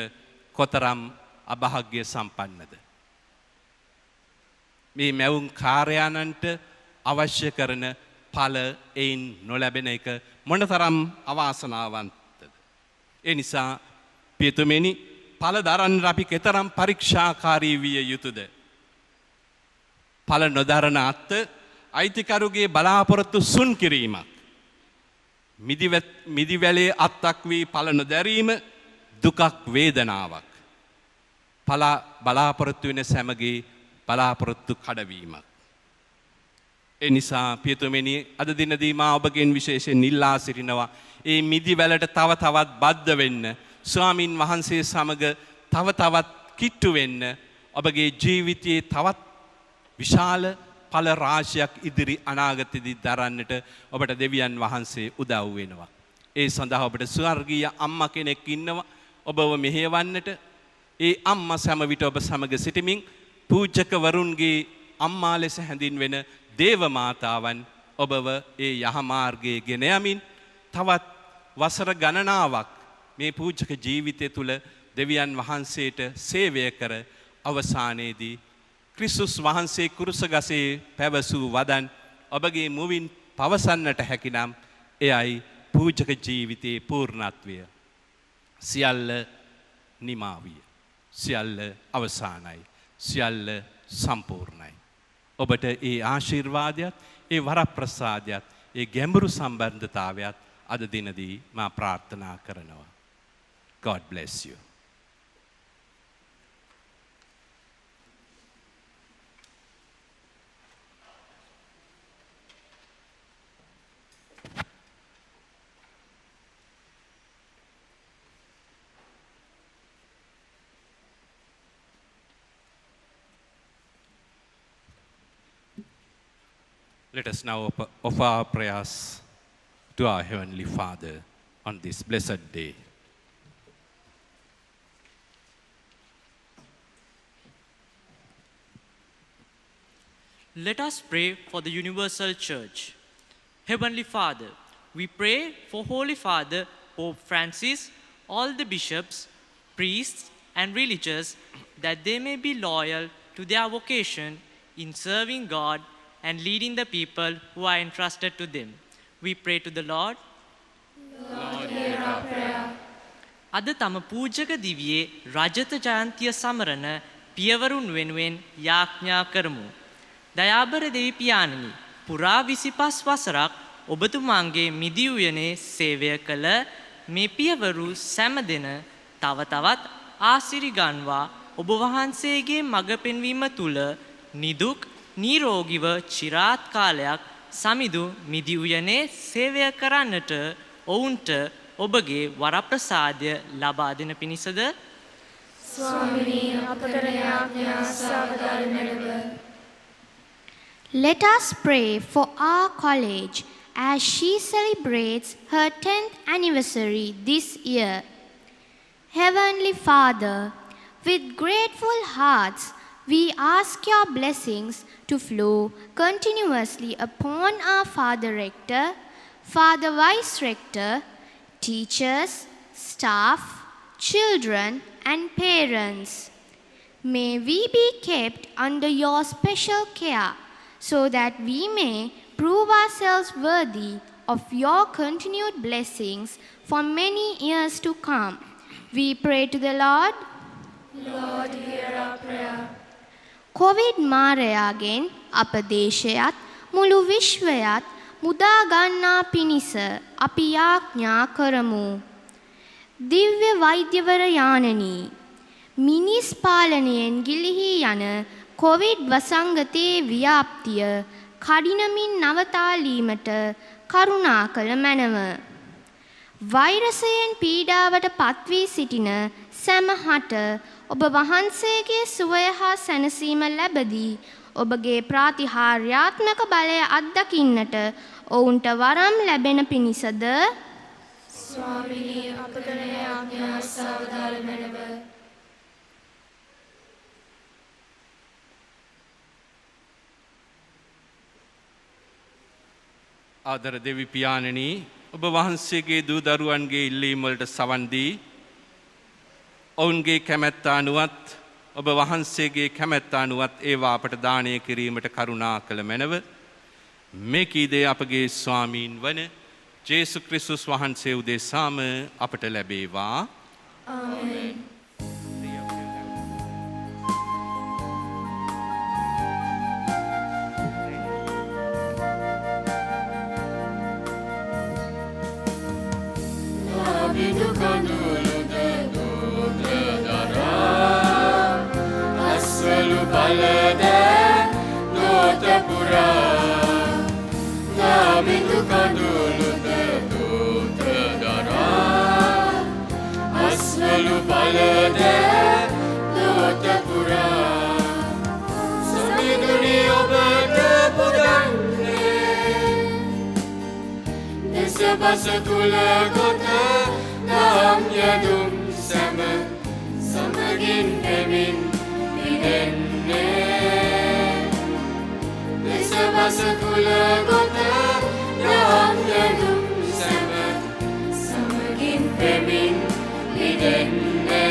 [SPEAKER 5] කොතරම් අභාග්‍ය සම්පන්නද. මේ මැවුම් කාර්යානන්ට අවශ්‍ය කරන ඵල එයින් නොලැබෙන එක මොනතරම් අවාසනාවන්තද. ඒ නිසා පියතුමෙනි ඵල දරන්න අපි කෙතරම් පරීක්ෂාකාරී විය යුතුද. ඵල නොදරන අත්ත අයිතිකරුගේ බලාපොරොත්තු සුන් කිරීමක්. මිදිවැලේ අත්තක් වී ඵල නොදැරීම දුකක් වේදනාවක්. බලාපොරොත්තු වෙන සැමගේ බලාපොරොත්තු කඩවීමක්. ඒ නිසා පියතුමෙනි අද දිනදී මා ඔබගෙන් විශේෂයෙන් ඉල්ලා සිටිනවා ඒ මිදිවැලට තව තවත් බද්ධ වෙන්න, ස්වාමින් වහන්සේ සමග තව තවත් කිට්ටු වෙන්න, ඔබගේ ජීවිතයේ තවත් විශාල ඵල රාශියක් ඉදිරි අනාගතයේදී දරන්නට ඔබට දෙවියන් වහන්සේ උදව් වෙනවා. ඒ සඳහා ඔබට ස්වර්ගීය අම්මා කෙනෙක් ඉන්නවා ඔබව මෙහෙවන්නට. ඒ අම්මා සෑම විට ඔබ සමග සිටමින් පූජකවරුන්ගේ අම්මා ලෙස හැඳින්වෙන දේව මාතාවන් ඔබව ඒ යහමාර්ගයේ ගෙන යමින් තවත් වසර ගණනාවක් මේ පූජක ජීවිතය තුළ දෙවියන් වහන්සේට සේවය කර අවසානයේදී ක්‍රිස්තුස් වහන්සේ කුරුසගසේ පැවසූ වදන් ඔබගේ මුවින් පවසන්නට හැකිනම් එයයි පූජක ජීවිතයේ පූර්ණත්වය. සියල්ල නිමාවිය. සියල්ල අවසානයි. සියල්ල සම්පූර්ණයි. ඔබට ඒ ආශිර්වාදයත් ඒ වරප්‍රසාදයත් ඒ ගැඹුරු සම්බන්ධතාවයත් අද දිනදී මා ප්‍රාර්ථනා කරනවා. God bless you. Let us now offer our prayers to our Heavenly Father on this blessed day.
[SPEAKER 9] Let us pray for the Universal Church. Heavenly Father, we pray for Holy Father Pope Francis, all the bishops, priests, and religious, that they may be loyal to their vocation in serving God and leading the people who are entrusted to them. We pray to the Lord.
[SPEAKER 6] Lord, hear our prayer.
[SPEAKER 9] අද තම පූජක දිවියේ රජත ජයන්තිය සමරන පියවරුන් වෙනුවෙන් යාඥා කරමු. දයාබර දෙවි පියාණනි, පුරා 25 වසරක් ඔබතුමාගේ මිදි උයනේ සේවය කළ මේ පියවරු සෑම දින තව තවත් ආශිර්වාද ගන්වා ඔබ වහන්සේගේ මඟ පෙන්වීම තුල නිදුක් නිරෝගීව চিරාත් කාලයක් සමිඳු මිදි උයනේ සේවය කරන්නට ඔවුන්ට ඔබගේ වරප්‍රසාදය ලබා දෙන පිණිසද
[SPEAKER 6] ස්වාමිනී අපට යාඥා සාවධානව.
[SPEAKER 10] Let us pray for our college as she celebrates her 10th anniversary this year. Heavenly Father, with grateful hearts, we ask your blessings to flow continuously upon our Father Rector, Father Vice Rector, teachers, staff, children, and parents. May we be kept under your special care so that we may prove ourselves worthy of your continued blessings for many years to come. We pray to the Lord.
[SPEAKER 6] Lord, hear our prayer.
[SPEAKER 10] COVID මාරයාගෙන් අප දේශයත් මුළු විශ්වයත් මුදා ගන්නා පිණිස අපි යාඥා කරමු. දිව්‍ය වෛද්‍යවර යානනි, මිනිස් පාලනයෙන් ගිලිහී යන කොවිඩ් වසංගතයේ ව්‍යාප්තිය කඩිනමින් නවතාලීමට කරුණා කළ මැනව. වෛරසයෙන් පීඩාවට පත්වී සිටින සැමහට ඔබ වහන්සේගේ සුවය හා සැනසීම ලැබදී ඔබගේ ප්‍රාතිහාර්යාත්මක බලය අත්දකින්නට ඔවුන්ට වරම් ලැබෙන පිණිසද
[SPEAKER 6] ස්වාමිනී අපට යාඥා සාවධානව.
[SPEAKER 5] ආදර දෙවි පියාණනි, ඔබ වහන්සේගේ දූ දරුවන්ගේ ඉල්ලීම් වලට සවන් දී ඔවුන්ගේ කැමැත්ත අනුවත් ඔබ වහන්සේගේ කැමැත්ත අනුවත් ඒවා අපට දානය කිරීමට කරුණා කළ මැනව. මේ කීදේ අපගේ ස්වාමීන් වන ජේසු ක්‍රිස්තුස් වහන්සේ උදෙසාම අපට ලැබේවා.
[SPEAKER 6] ආමේන්.
[SPEAKER 11] Bidu kanduluද දූත දරා අස්වලු බලද දූත පුරා bidu kanduluද දූත දරා අස්වලු බලද දූත පුරා සමිඳුනි ඔබට පුදන්නේ දෙසපස තුල ගොත Nam yadum sama samagin emin idenne Desa basakula gota Nam yadum sama samagin emin idenne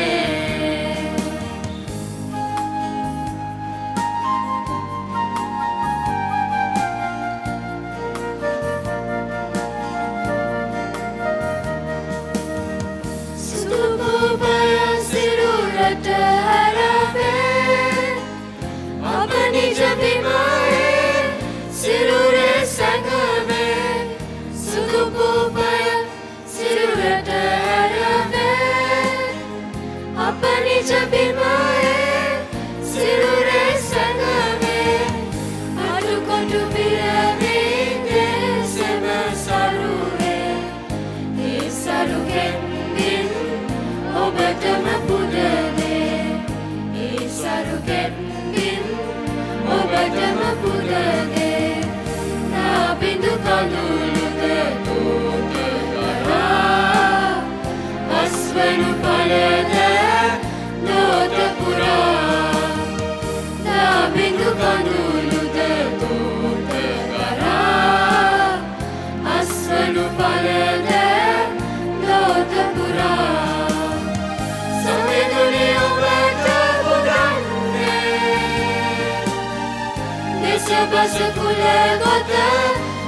[SPEAKER 11] Basakula gota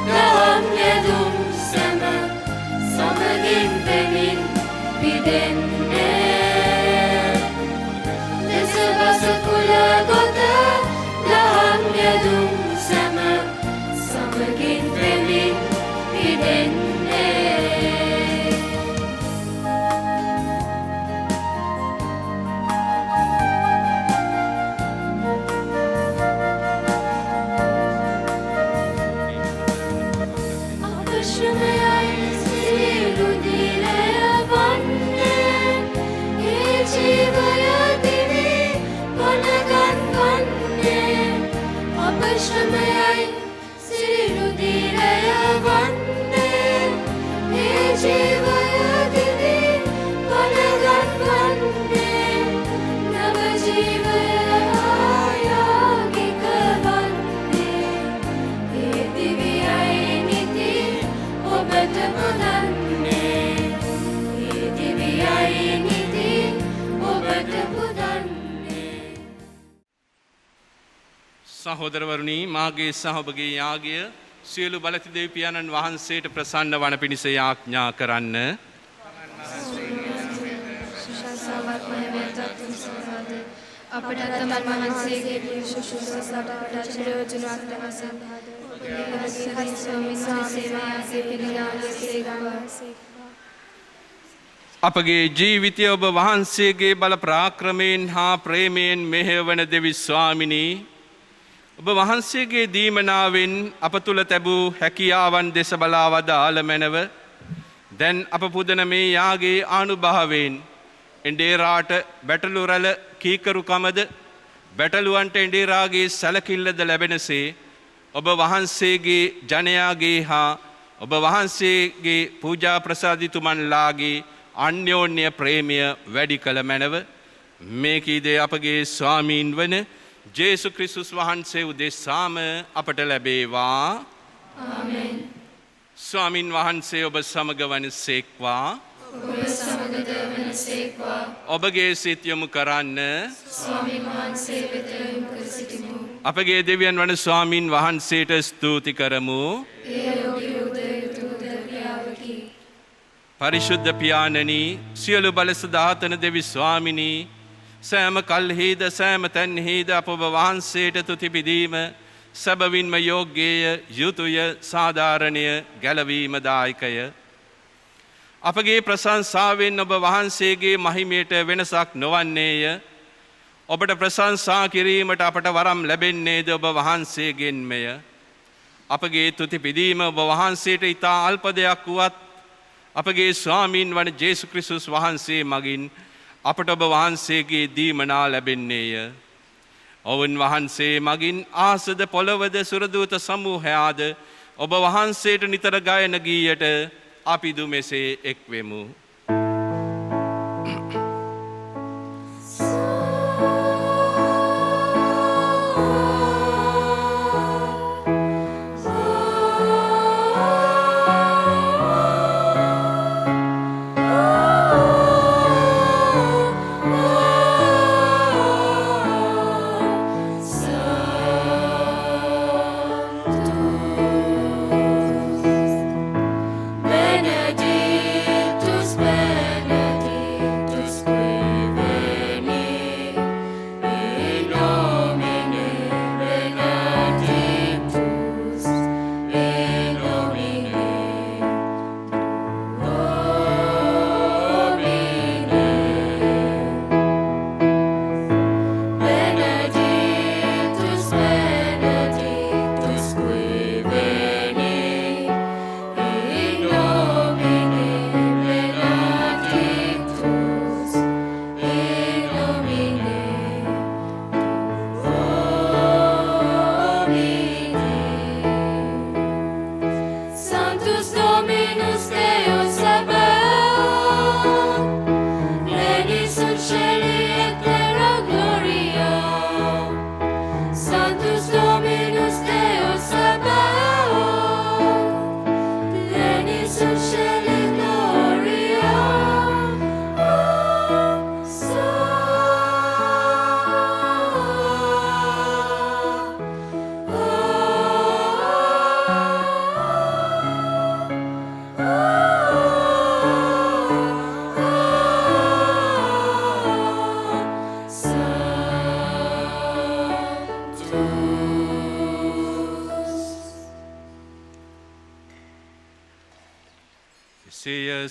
[SPEAKER 11] Nam yadum sama Samagin bemin bidenne Desa basakula gota Nam yadum sama Samagin bemin bidenne වන්නේ මේ ජීවය දිවි පලගන්වන්නේ නව ජීවය ආයාගික වන්නේ ඒ දිවියයි නිති ඔබට පුදන්නේ ඒ දිවියයි නිති ඔබට පුදන්නේ.
[SPEAKER 5] සහෝදරවරුනි, මාගේ සහ ඔබගේ යාගය සියලු බලති දෙවියන්න් වහන්සේට ප්‍රසන්න වන පිණිස යාඥා කරන්න.
[SPEAKER 6] අපට තමන් වහන්සේගේ විශේෂ ප්‍රයෝජනවත් වශයෙන් ඔබගේ ස්වාමී සේවයේ පිළිගන්නවා.
[SPEAKER 5] අපගේ ජීවිතය ඔබ වහන්සේගේ බල ප්‍රාක්‍රමයෙන් හා ප්‍රේමයෙන් මෙහෙවන දෙවි ස්වාමිනී, ඔබ වහන්සේගේ දීමනාවෙන් අප තුළ තැබූ හැකියාවන් දෙස බලා වදාළ මැනව දැන් අප පුදන මේ යාගේ ආනුභාවයෙන් එඬේරාට බැටළු රැළ කීකරුකමද බැටළුවන්ට එඬේරාගේ සැලකිල්ලද ලැබෙනසේ ඔබ වහන්සේගේ ජනයාගේ හා ඔබ වහන්සේගේ පූජා ප්‍රසාදිතුමන්ලාගේ අන්‍යෝන්‍ය ප්‍රේමය වැඩි කළ මැනව මේ කීදේ අපගේ ස්වාමීන් වන ජේසු ක්‍රිස්තුස් වහන්සේ උදෙසාම අපට ලැබේවා.
[SPEAKER 6] ආමෙන්.
[SPEAKER 5] ස්වාමින් වහන්සේ ඔබ සමග වනසේක්වා.
[SPEAKER 6] ඔබ සමග වනසේක්වා.
[SPEAKER 5] ඔබගේ සිත යොමු කරන්න.
[SPEAKER 6] ස්වාමීන් වහන්සේ වෙත යොමු කර සිටිමු.
[SPEAKER 5] අපගේ දෙවියන් වන ස්වාමින් වහන්සේට ස්තුති කරමු.
[SPEAKER 6] ඒ යෝගී උදේ ක්‍රියාවකි.
[SPEAKER 5] පරිශුද්ධ පියාණනි, සියලු බල සදාතන දෙවි ස්වාමිනී, සෑම කල්හිද සෑම තැන්හිද අප ඔබ වහන්සේට තුති පිදීම සැබවින්ම යෝග්‍යය, යුතුය, සාධාරණය, ගැලවීම දායකය. අපගේ ප්‍රශංසාවෙන් ඔබ වහන්සේගේ මහිමයට වෙනසක් නොවන්නේය. ඔබට ප්‍රශංසා කිරීමට අපට වරම් ලැබෙන්නේද ඔබ වහන්සේගෙන්මය. අපගේ තුති පිදීම ඔබ වහන්සේට ඉතා අල්ප දෙයක් වුවත් අපගේ ස්වාමීන් වන ජේසු ක්‍රිස්තුස් වහන්සේ මගින් අපට ඔබ වහන්සේගේ දීමනා ලැබෙන්නේය. ඔවුන් වහන්සේ මගින් ආසද පොළවද සුරදූත සමූහයාද ඔබ වහන්සේට නිතර ගයන ගීයට අපිදු මෙසේ එක්වෙමු.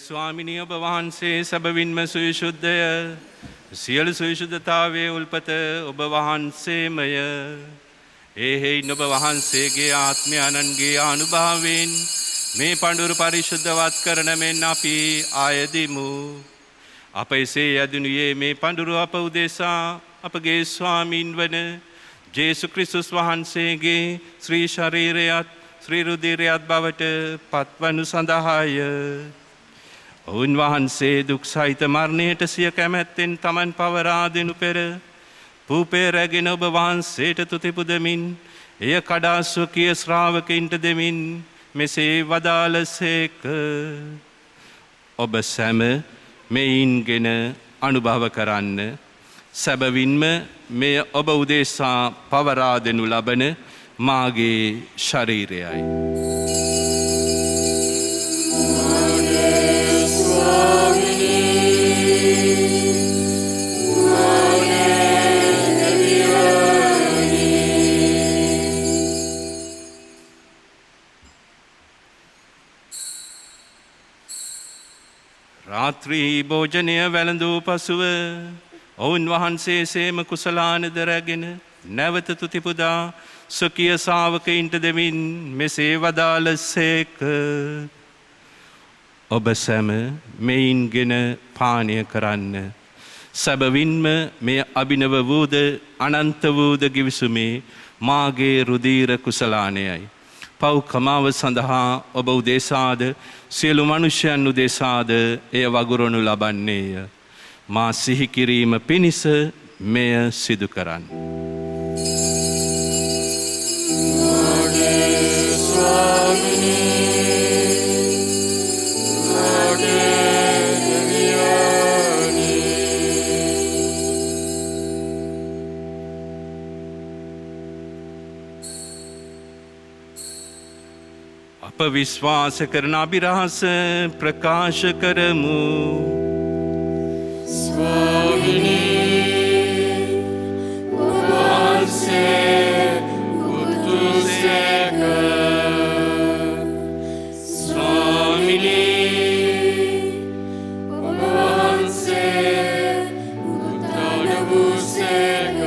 [SPEAKER 5] ස්වාමිනී, ඔබ වහන්සේ සැබවින්ම සවිශුද්ධය. සියලු සවිශුද්ධතාවයේ උල්පත ඔබ වහන්සේමය. එහෙයින් ඔබ වහන්සේගේ ආත්මයන්ගේ අනුභවයෙන් මේ පඬුරු පරිශුද්ධවත් කරන මෙන් අපි ආයදිමු. අප එසේ යදුනුයේ මේ පඬුරු අප උදෙසා අපගේ ස්වාමීන් වන ජේසු ක්‍රිස්තුස් වහන්සේගේ ශ්‍රී ශරීරයත් ශ්‍රී රුධිරයත් බවට පත්වනු සඳහාය. උන්වහන්සේ දුක් සහිත මරණයට සිය කැමැත්තෙන් තමන් පවරා දෙනු පෙර පූපේ රැගෙන ඔබ වහන්සේට තුති පුදමින් එය කඩා ස්වකීය ශ්‍රාවකයින්ට දෙමින් මෙසේ වදාළසේක. ඔබ සැම මෙයින්ගෙන අනුභව කරන්න. සැබවින්ම මෙය ඔබ උදෙසා පවරා දෙනු ලබන මාගේ ශරීරයයි. රාත්‍රී භෝජනය වැළඳූ පසුව ඔවුන් වහන්සේ සේම කුසලානද රැගෙන නැවත තුතිපුදා ස්වකීය ශ්‍රාවකයින්ට දෙමින් මෙසේ වදාළසේක. ඔබ සැම මෙයින්ගෙන පානය කරන්න. සැබවින්ම මෙය අභිනව වූද අනන්ත වූද ගිවිසුමේ මාගේ රුධීර කුසලානයයි. පව් කමාව සඳහා ඔබ උදෙසාද සියලු මනුෂ්‍යයන් උදෙසාද එය වගුරනු ලබන්නේය. මා සිහි කිරීම පිණිස මෙය සිදු කරන්න. අප විශ්වාස කරන අභිරහස ප්‍රකාශ කරමු. ස්වාමිනී ඔබ වහන්සේ උතුසේක. ස්වාමිනී ඔබ වහන්සේ උත්තර වූසේක.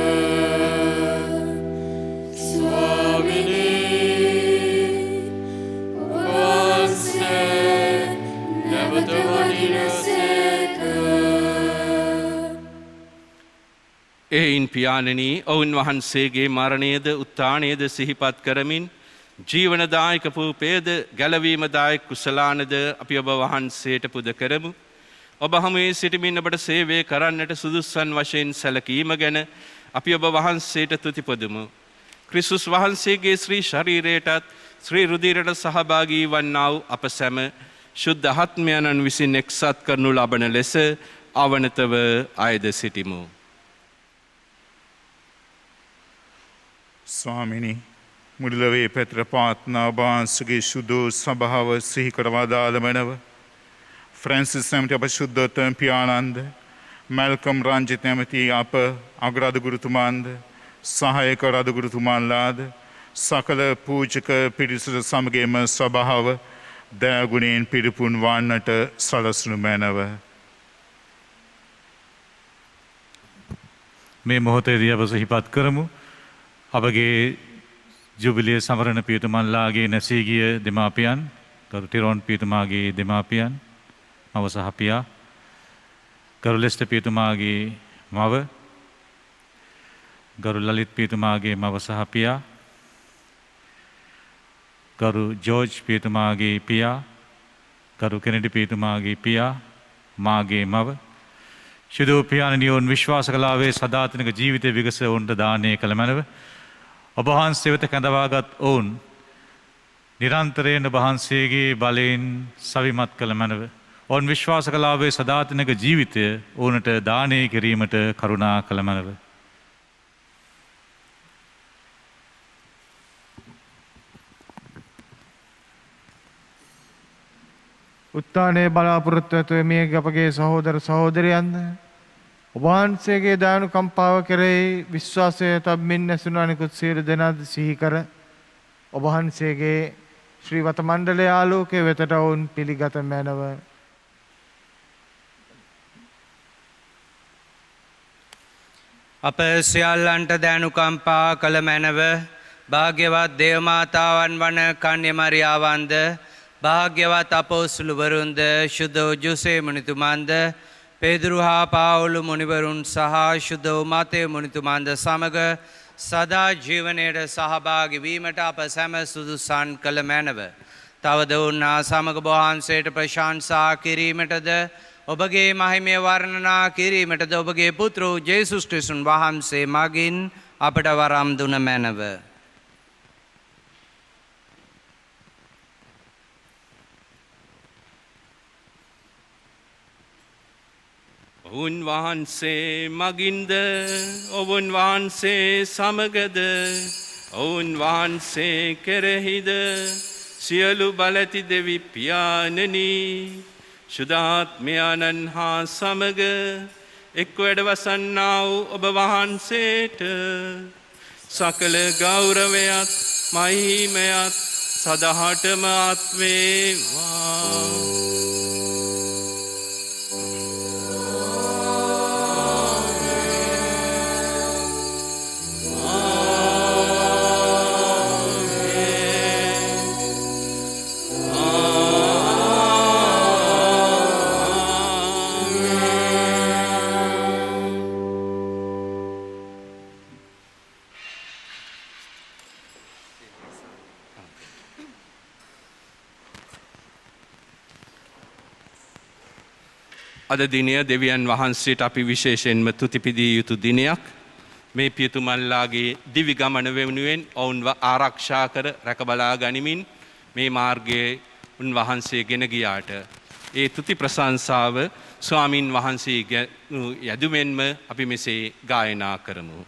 [SPEAKER 5] එයින් පියාණෙනි ඔවුන් වහන්සේගේ මරණයද උත්ථානයද සිහිපත් කරමින් ජීවනදායක පූපේද ගැලවීමදායක කුසලානද අපි ඔබ වහන්සේට පුද කරමු. ඔබ හමුවේ සිටමින් ඔබට සේවය කරන්නට සුදුස්සන් වශයෙන් සැලකීම ගැන අපි ඔබ වහන්සේට තුතිපොදමු. ක්‍රිස්තුස් වහන්සේගේ ශ්‍රී ශරීරයටත් ශ්‍රී රුධිරයට සහභාගී වන්නා වූ අප සැම ශුද්ධ ආත්මයන්න් විසින් එක්සත් කරනු ලබන ලෙස අවනතව අයද සිටිමු.
[SPEAKER 12] ස්වාමිනී මුළුලවේ පැතර පාත්නා ඔබවහන්සේගේ ශුද්ධ සභාව සිහි කරවා දාළමනව ෆ්‍රැන්සිස් නැමැති අප ශුද්ධෝත්තම පියාණන්ද මැල්කම් රංජිත් නැමැති අප අග්‍රාධිගුරුතුමාන්ද සහායක රාධිගුරුතුමාන්ලාද සකල පූජක පිරිසට සමගේම සභාව දයාගුණයෙන් පිරිපුන් වන්නට සලස්නු මැනව.
[SPEAKER 13] මේ මොහොතේදී අප සිහිපත් කරමු. අපගේ ජුබිලිය සමරණ පියතුමන්ලාගේ නැසී ගිය දෙමාපියන්, ගරු ටිරොන් පියතුමාගේ දෙමාපියන්, මව සහ පියා, ගරු ලෙස්ටර් පියතුමාගේ මව, ගරු ලලිත් පියතුමාගේ මව සහ පියා, ගරු ජෝර්ජ් පියතුමාගේ පියා, ගරු කෙනෙඩි පියතුමාගේ පියා, මාගේ මව, ශුද්ධ පියාණනි ඔවුන් විශ්වාස කළාවේ සදාතනික ජීවිතය විගස ඔවුන්ට දානය කළ මැනව. ඔබ වහන්සේ වෙත කැඳවාගත් ඔවුන් නිරන්තරයෙන් ඔබ වහන්සේගේ බලයෙන් සවිමත් කළ මැනව. ඔවුන් විශ්වාස කළාවේ සදාතනික ජීවිතය ඔවුන්ට දානය කිරීමට කරුණා කළ මැනව.
[SPEAKER 14] උත්තානයේ බලාපොරොත්තු ඇතුව මේ අපගේ සහෝදර සහෝදරයන්ද ඔබ වහන්සේගේ දානුකම්පාව කෙරෙහි විශ්වාසය තබමින් ඇසුණු අනිකුත් සියලු දෙනාද සිහි කර ඔබ වහන්සේගේ ශ්‍රීවත මණ්ඩලයේ ආලෝකයේ වෙතට වුන් පිළිගත මැනව.
[SPEAKER 8] අප සියල්ලන්ට දානුකම්පා කළ මැනව. භාග්‍යවත් දේවමාතාවන් වන කන්‍ය මරියාවන්ද භාග්‍යවත් අපොස්තුලවරුන්ද ශුද්ධ ජෝසේ මුනිතුමන්ද පේදුරු හා පාවුලු මුනිවරුන් සහ ශුද්ධ මතේ මුනිතුමන්ද සමග සදා ජීවනයට සහභාගී වීමට අප සැම සුදුසන් කළ මැනව. තවද උන්නා සමග වහන්සේට ප්‍රශංසා කිරීමටද ඔබගේ මහිමය වර්ණනා කිරීමටද ඔබගේ පුත්‍ර වූ ජේසුස් ක්‍රිස්තුන් වහන්සේ මගින් අපට වරම් දුන මැනව.
[SPEAKER 5] ඔවුන් වහන්සේ මගින්ද ඔවුන් වහන්සේ සමගද ඔවුන් වහන්සේ කෙරෙහිද සියලු බලති දෙවි පියාණනි ශුද්ධාත්මයන්න් හා සමග එක් වැඩවසන්නා වූ ඔබ වහන්සේට සකල ගෞරවයත් මහිමයත් සදහටම අත්වේවා. අද දිනය දෙවියන් වහන්සේට අපි විශේෂයෙන්ම තුතිපිදිය යුතු දිනයක්. මේ පියතුමන්ලාගේ දිවි ගමන වෙනුවෙන් ඔවුන්ව ආරක්ෂා කර රැකබලා ගනිමින් මේ මාර්ගයේ උන්වහන්සේ ගෙන ගියාට ඒ තුති ප්‍රශංසාව ස්වාමින් වහන්සේ යදුමෙන්ම අපි මෙසේ ගායනා කරමු.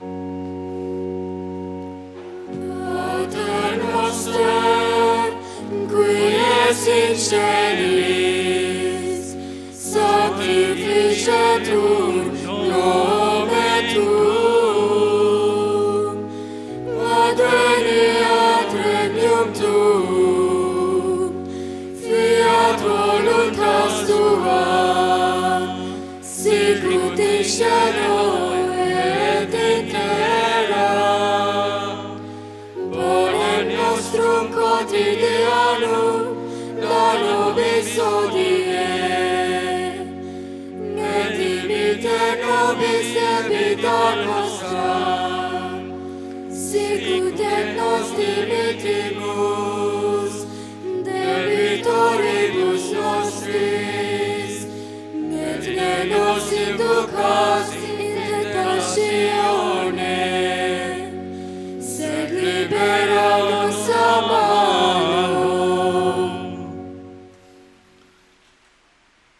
[SPEAKER 11] Sacrificiatur nomen tuum, adveniat regnum tuum, fiat voluntas tua, sicut in cielo et in terra. Panem nostrum quotidianum da nobis hodie, nobis debita nostra, sicut et nos dimittimus debitoribus nostris, et ne nos inducas in tentatione, sed libera nos a malo.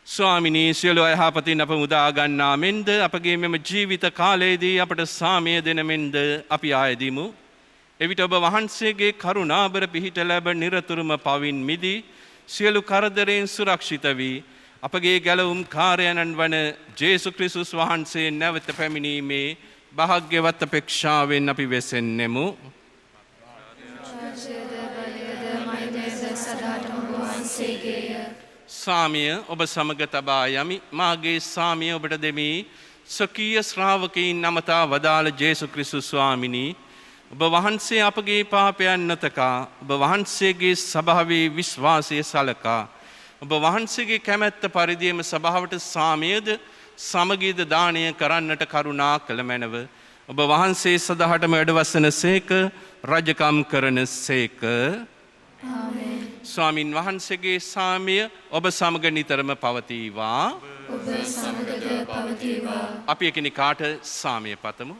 [SPEAKER 5] ස්වාමිනී සියලු අයහපතින් අප මුදා ගන්නා මෙන්ද අපගේ මෙම ජීවිත කාලයේදී අපට සාමය දෙන මෙන්ද අපි ආයදිමු. එවිට ඔබ වහන්සේගේ කරුණාබර පිහිට ලැබ නිරතුරුම පවින් මිදී සියලු කරදරයෙන් සුරක්ෂිත වී අපගේ ගැලවුම් කාර්යයන්න් වන ජේසු ක්‍රිස්තුස් වහන්සේ නැවත පැමිණීමේ භාග්‍යවත් අපේක්ෂාවෙන් අපි වෙසෙන්නෙමු. සාමිය ඔබ සමග තබා යමි. මාගේ සාමිය ඔබට දෙමි. ස්වකීය ශ්‍රාවකයින් නමතා වදාළ ජේසු ක්‍රිස්තුස් ස්වාමිනී ඔබ වහන්සේ අපගේ පාපයන් නොතකා ඔබ වහන්සේගේ සභාවේ විශ්වාසය සලකා ඔබ වහන්සේගේ කැමැත්ත පරිදිම සභාවට සාමියද සමගීද දානය කරන්නට කරුණා කළ මැනව ඔබ වහන්සේ සදහටම වැඩවසන සේක රජකම් කරන සේක. ස්වාමින් වහන්සේගේ සාමය ඔබ සමග නිතරම පවතිවා. අපි එකිනෙකාට සාමය පතමු.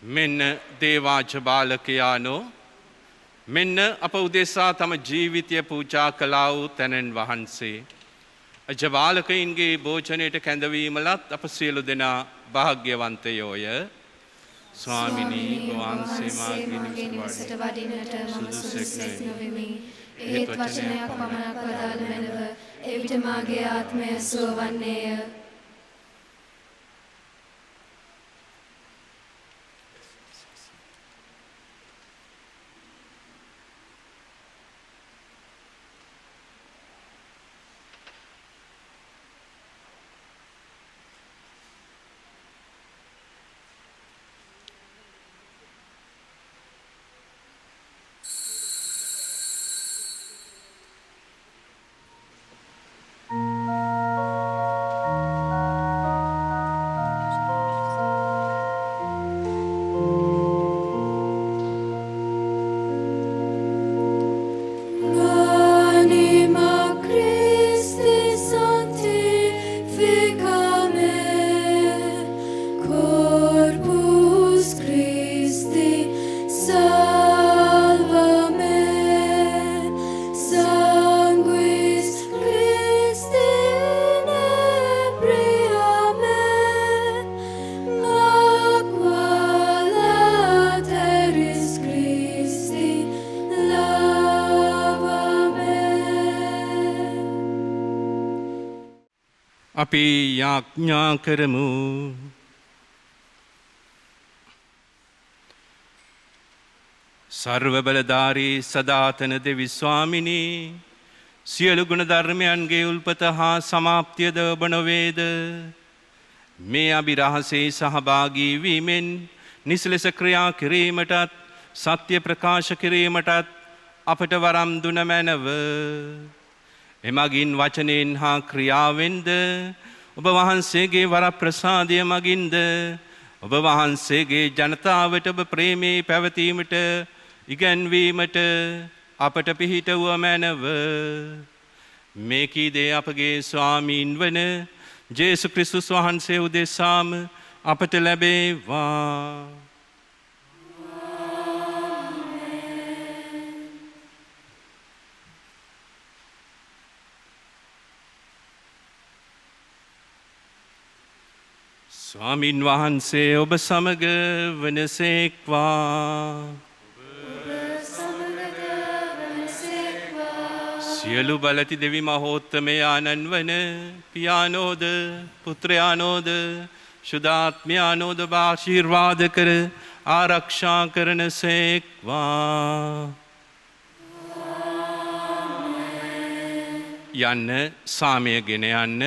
[SPEAKER 5] මෙන්න දේවාච බාලකයානෝ මෙන්න අප උදෙසා තම ජීවිතය පූජා කළා වූ තැනන් වහන්සේ. අජබාලකයින්ගේ භෝජනයට කැඳවීමලත් අප සියලු දෙනා භාග්‍යවන්තයෝය. ස්වාමිනී වහන්සේ මාගේ නිවසට වඩින්නට මම සුදුසෙක් නොවෙමි. ඒත් වචනයක් පමණක් වදාළ මැනව එවිට මාගේ ආත්මය සුවවන්නේය. අපි යාඥා කරමු. සර්ව බලධාරී සදාතන දෙවි ස්වාමිනී සියලු ගුණ ධර්මයන්ගේ උල්පත හා සමාප්තියද ඔබ නොවේද? මේ අභිරහසේ සහභාගී වීමෙන් නිසලෙස ක්‍රියා කිරීමටත් සත්‍ය ප්‍රකාශ කිරීමටත් අපට වරම් දුන මැනව. එමගින් වචනයෙන් හා ක්‍රියාවෙන්ද ඔබ වහන්සේගේ වරප්‍රසාදය මගින්ද ඔබ වහන්සේගේ ජනතාවට ඔබ ප්‍රේමයේ පැවතීමට ඉගැන්වීමට අපට පිහිටවුව මැනව. මේ කී දේ අපගේ ස්වාමීන් වන ජේසු ක්‍රිස්තුස් වහන්සේ උදෙසාම අපට ලැබේවා. ස්වාමින් වහන්සේ ඔබ සමග වනසේක්වා. සියලු බලති දෙවි මහෝත්තමයාණන් වන පියානෝද පුත්‍රයානෝද ශුද්ධාත්මයානෝද ආශිර්වාද කර ආරක්ෂා කරන සේක්වා. යන්න සාමය ගෙන යන්න.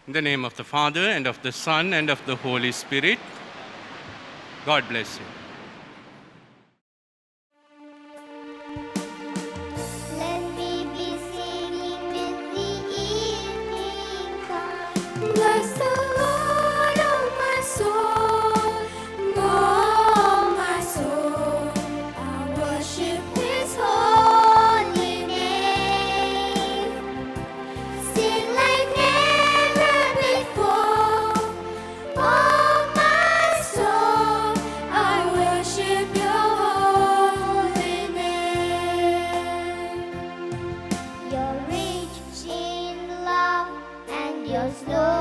[SPEAKER 5] In the name of the Father, and of the Son, and of the Holy Spirit. God bless you.
[SPEAKER 3] Let me be singing with the evening come. Bless the Lord, oh my soul, oh my soul. I worship His holy name. Sing like never before, oh my soul. I worship Your holy name. You're rich in love and You're slow